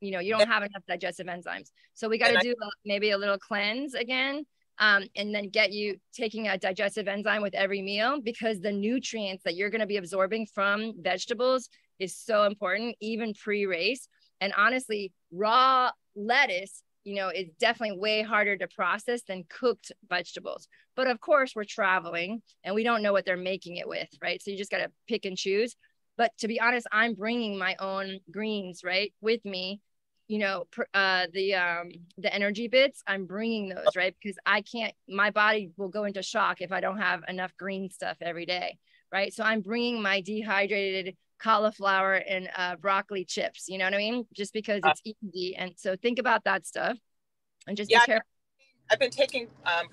you don't have enough digestive enzymes. So we got to do maybe a little cleanse again and then get you taking a digestive enzyme with every meal, because the nutrients that you're going to be absorbing from vegetables is so important, even pre-race. And honestly, raw lettuce, you know, is definitely way harder to process than cooked vegetables. But of course, we're traveling and we don't know what they're making it with, right? So you just got to pick and choose. But to be honest, I'm bringing my own greens, right, with me. You know, the energy bits, I'm bringing those, right? Because I can't, my body will go into shock if I don't have enough green stuff every day, right? So I'm bringing my dehydrated cauliflower and broccoli chips, you know what I mean? Just because it's easy. And so think about that stuff and just be careful. I've been taking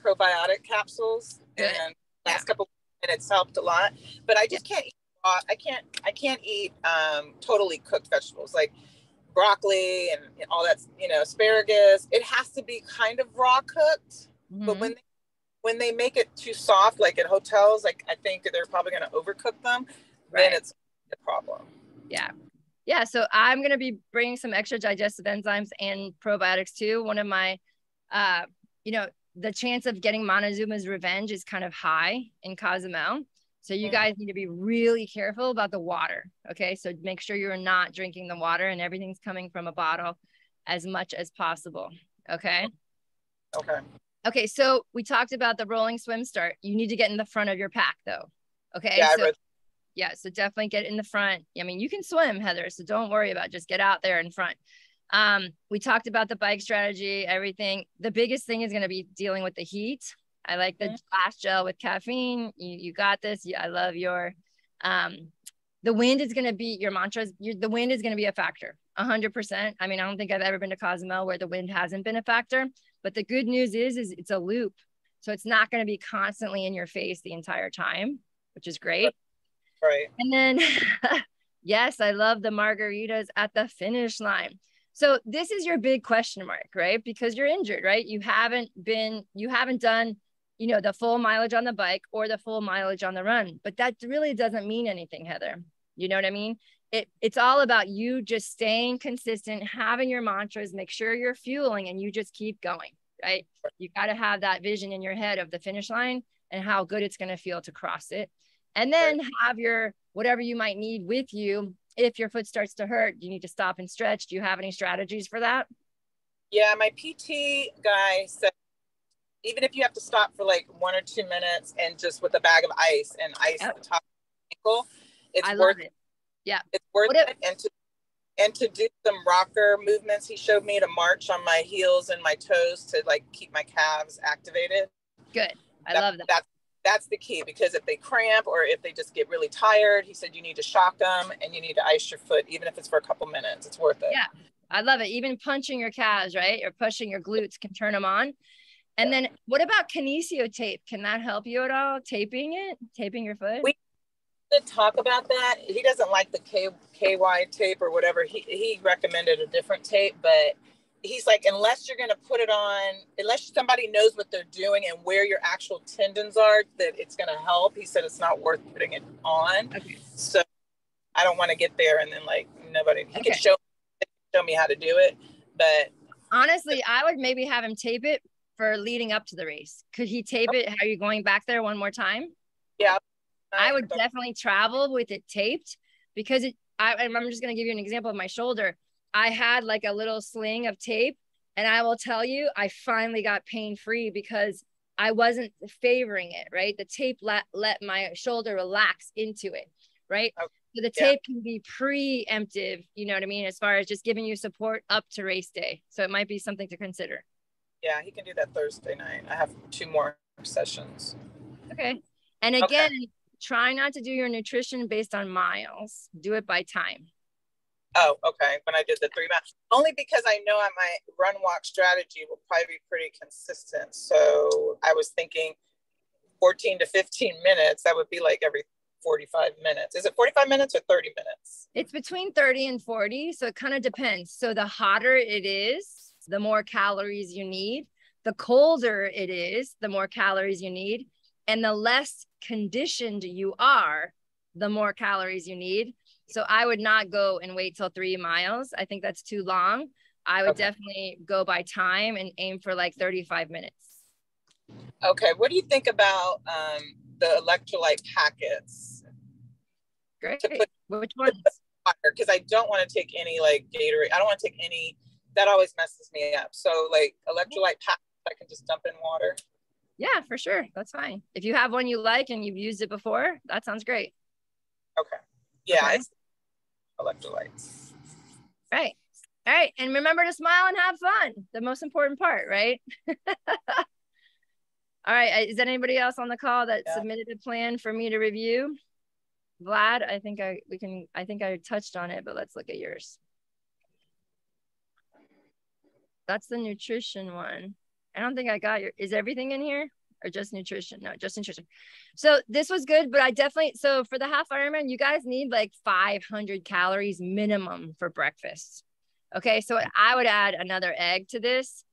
probiotic capsules and last couple, and it's helped a lot, but I just can't eat raw. I can't eat totally cooked vegetables like broccoli and all that, you know, asparagus. It has to be kind of raw cooked. But when they make it too soft, like at hotels, like I think they're probably going to overcook them. Then it's a problem. Yeah. So I'm going to be bringing some extra digestive enzymes and probiotics too. One of my, you know, the chance of getting Montezuma's revenge is kind of high in Cozumel. So you guys need to be really careful about the water. Okay. So make sure you're not drinking the water and everything's coming from a bottle as much as possible. Okay. Okay. So we talked about the rolling swim start. You need to get in the front of your pack though. Okay. So definitely get in the front. I mean, you can swim, Heather, so don't worry about it. Just get out there in front. We talked about the bike strategy, everything. The biggest thing is going to be dealing with the heat. I like the glass gel with caffeine. You got this. I love your, the wind is going to be your mantras. The wind is going to be a factor 100%. I mean, I don't think I've ever been to Cozumel where the wind hasn't been a factor, but the good news is it's a loop. So it's not going to be constantly in your face the entire time, which is great. Right. And then, yes, I love the margaritas at the finish line. So this is your big question mark, right? Because you're injured, right? You haven't done, you know, the full mileage on the bike or the full mileage on the run, but that really doesn't mean anything, Heather. You know what I mean? It's all about you just staying consistent, having your mantras, make sure you're fueling, and you just keep going, right? You got to have that vision in your head of the finish line and how good it's going to feel to cross it. And then have your, whatever you might need with you. If your foot starts to hurt, you need to stop and stretch. Do you have any strategies for that? Yeah, my PT guy said, even if you have to stop for like 1 or 2 minutes and just with a bag of ice and ice the top of the ankle, it's worth it. Yeah. It's worth it. And to do some rocker movements, he showed me to march on my heels and my toes to like keep my calves activated. Good. I love that. That's the key, because if they cramp or if they just get really tired, he said you need to shock them and you need to ice your foot, even if it's for a couple minutes. It's worth it. Yeah, I love it. Even punching your calves, right? Or pushing your glutes can turn them on. And then what about kinesio tape? Can that help you at all? Taping your foot? We did talk about that. He doesn't like the KY tape or whatever. He recommended a different tape, but he's like, unless you're going to put it on, unless somebody knows what they're doing and where your actual tendons are, that it's going to help. He said it's not worth putting it on. Okay. So I don't want to get there and then like nobody, he could show me how to do it. But honestly, I would maybe have him tape it for leading up to the race. Could he tape it? Are you going back there one more time? Yeah. I would definitely travel with it taped, because I'm just going to give you an example of my shoulder. I had like a little sling of tape, and I will tell you, I finally got pain-free because I wasn't favoring it, right? The tape let my shoulder relax into it, right? Okay. So the tape can be preemptive, you know what I mean? As far as just giving you support up to race day. So it might be something to consider. Yeah, he can do that Thursday night. I have 2 more sessions. Okay. And again, try not to do your nutrition based on miles. Do it by time. Oh, okay. When I did the 3 miles, only because I know my run walk strategy will probably be pretty consistent. So I was thinking 14 to 15 minutes. That would be like every 45 minutes. Is it 45 minutes or 30 minutes? It's between 30 and 40. So it kind of depends. So the hotter it is, the more calories you need. The colder it is, the more calories you need. And the less conditioned you are, the more calories you need. So I would not go and wait till 3 miles. I think that's too long. I would definitely go by time and aim for like 35 minutes. Okay, what do you think about the electrolyte packets? Great. Which ones? Because I don't want to take any like Gatorade. I don't want to take any. That always messes me up. So like electrolyte packets, I can just dump in water. Yeah, for sure. That's fine. If you have one you like and you've used it before, that sounds great. Okay. Yeah, okay. It's electrolytes. Right. All right. And remember to smile and have fun. The most important part, right? All right. Is there anybody else on the call that submitted a plan for me to review? Vlad, I think I touched on it, but let's look at yours. That's the nutrition one. I don't think I got your, is everything in here or just nutrition? No, just nutrition. So this was good, but I definitely, so for the half Ironman, you guys need like 500 calories minimum for breakfast. Okay. So I would add another egg to this.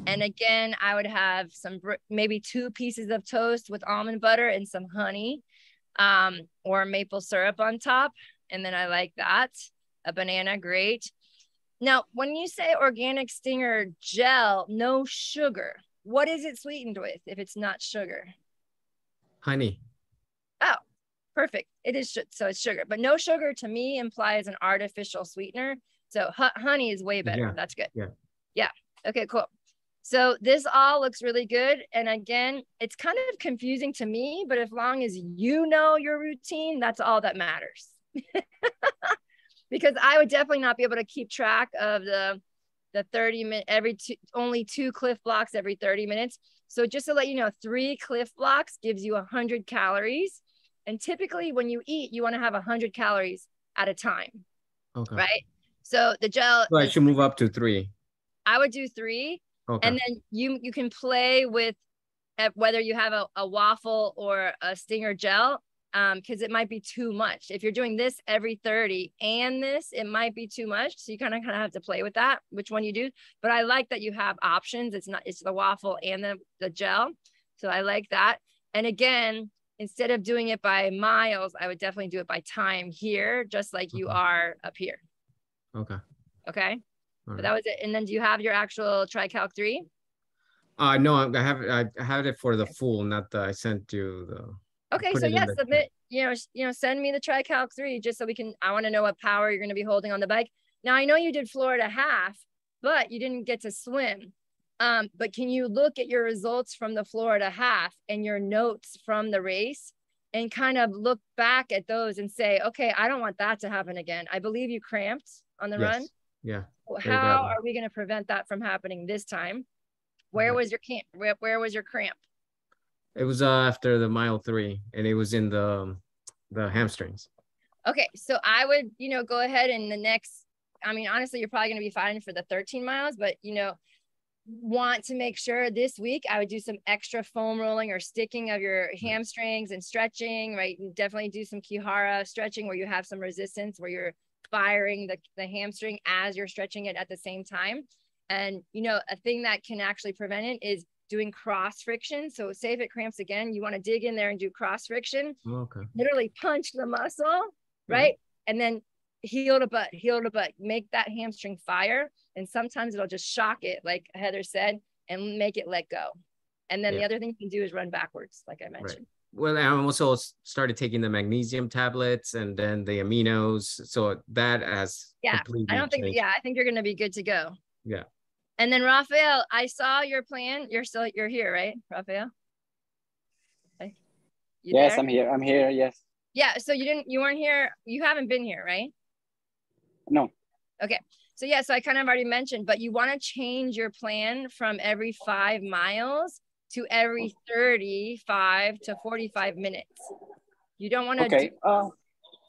And again, I would have some, maybe 2 pieces of toast with almond butter and some honey, or maple syrup on top. And then I like that. A banana, great. Now, when you say organic stinger gel, no sugar, what is it sweetened with if it's not sugar? Honey. Oh, perfect. It is, so it's sugar, but no sugar to me implies an artificial sweetener. So honey is way better. Yeah. That's good. Yeah. Yeah. Okay, cool. So this all looks really good. And again, it's kind of confusing to me, but as long as you know your routine, that's all that matters. Because I would definitely not be able to keep track of the 30-minute, only 2 Cliff blocks every 30 minutes. So just to let you know, 3 Cliff blocks gives you 100 calories. And typically when you eat, you want to have 100 calories at a time. Okay. Right? So the gel. So I should move up to 3. I would do 3. Okay. And then you can play with whether you have a waffle or a stinger gel, because it might be too much. If you're doing this every 30 and this, it might be too much. So you kind of have to play with that, which one you do. But I like that you have options. It's the waffle and the gel. So I like that. And again, instead of doing it by miles, I would definitely do it by time here, just like you are up here. Okay. Okay. All right. That was it. And then do you have your actual TriCalc 3? No, I have it for the full, not the, I sent you the. Okay, so yeah, submit, send me the TriCalc 3 just so I want to know what power you're going to be holding on the bike. Now, I know you did Florida half, but you didn't get to swim. But can you look at your results from the Florida half and your notes from the race and kind of look back at those and say, okay, I don't want that to happen again. I believe you cramped on the run. Yeah. How are we going to prevent that from happening this time? Where was your camp? Where was your cramp? It was after the mile 3, and it was in the hamstrings. Okay, so I would, go ahead and the next, honestly, you're probably going to be fine for the 13 miles, but, want to make sure this week I would do some extra foam rolling or sticking of your hamstrings and stretching, right? And definitely do some Kihara stretching where you have some resistance, where you're firing the hamstring as you're stretching it at the same time. And, a thing that can actually prevent it is doing cross friction. So say if it cramps again, you want to dig in there and do cross friction. Okay. Literally punch the muscle, right? And then heel to butt, make that hamstring fire. And sometimes it'll just shock it, like Heather said, and make it let go. And then the other thing you can do is run backwards, like I mentioned. Well, I also started taking the magnesium tablets and then the aminos. So that has completely changed. I think you're going to be good to go. Yeah. And then Raphael, I saw your plan. You're here, right, Raphael? Okay. Yes, there? I'm here. Yes. Yeah. So you weren't here. You haven't been here, right? No. Okay. So yeah, so I kind of already mentioned, but you want to change your plan from every 5 miles to every 35 to 45 minutes. You don't want to do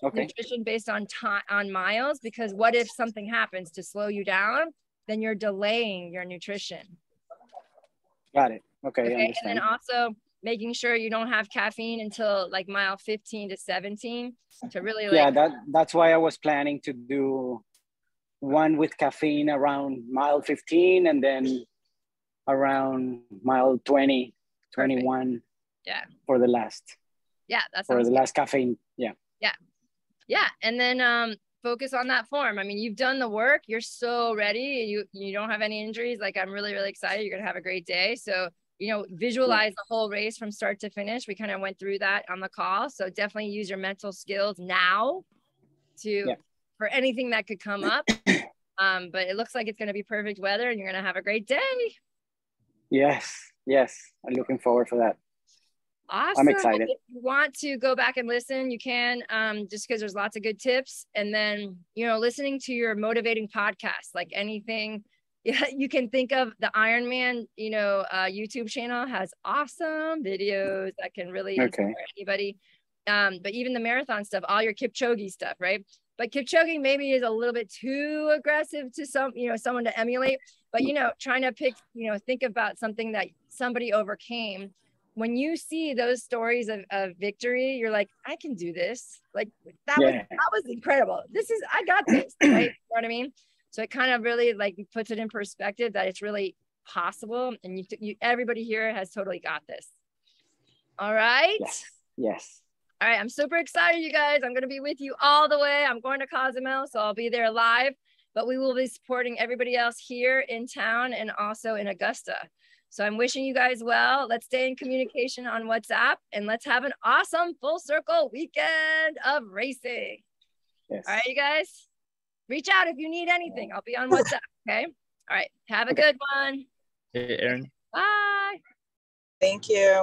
nutrition based on time, on miles, because what if something happens to slow you down? Then you're delaying your nutrition. Got it. Okay. And then also making sure you don't have caffeine until like mile 15 to 17 to really that's why I was planning to do one with caffeine around mile 15 and then around mile 20, 21 for the last. Yeah, that's for the last caffeine. Yeah. And then focus on that form. You've done the work. You're so ready. You don't have any injuries. Like, I'm really, really excited. You're going to have a great day. So, you know, visualize the whole race from start to finish. We kind of went through that on the call. So definitely use your mental skills now to for anything that could come up. But it looks like it's going to be perfect weather and you're going to have a great day. Yes. I'm looking forward for that. Awesome. I'm excited. If you want to go back and listen, you can, just because there's lots of good tips. And then, you know, listening to your motivating podcasts, like anything you can think of. The Ironman, you know, YouTube channel has awesome videos that can really inspire anybody. But even the marathon stuff, all your Kipchoge stuff, right? But Kipchoge maybe is a little bit too aggressive to someone to emulate. But, you know, trying to pick, you know, think about something that somebody overcame. When you see those stories of victory, you're like, I can do this. Like that was incredible. I got this, right? You know what I mean? So it kind of really like puts it in perspective that it's really possible. And everybody here has totally got this. All right. Yes. All right. I'm super excited, you guys. I'm going to be with you all the way. I'm going to Cozumel, so I'll be there live, but we will be supporting everybody else here in town and also in Augusta. So I'm wishing you guys well. Let's stay in communication on WhatsApp and let's have an awesome full circle weekend of racing. Yes. All right, you guys, reach out if you need anything. I'll be on WhatsApp. Okay. All right. Have a good one. Hey, Erin. Bye. Thank you.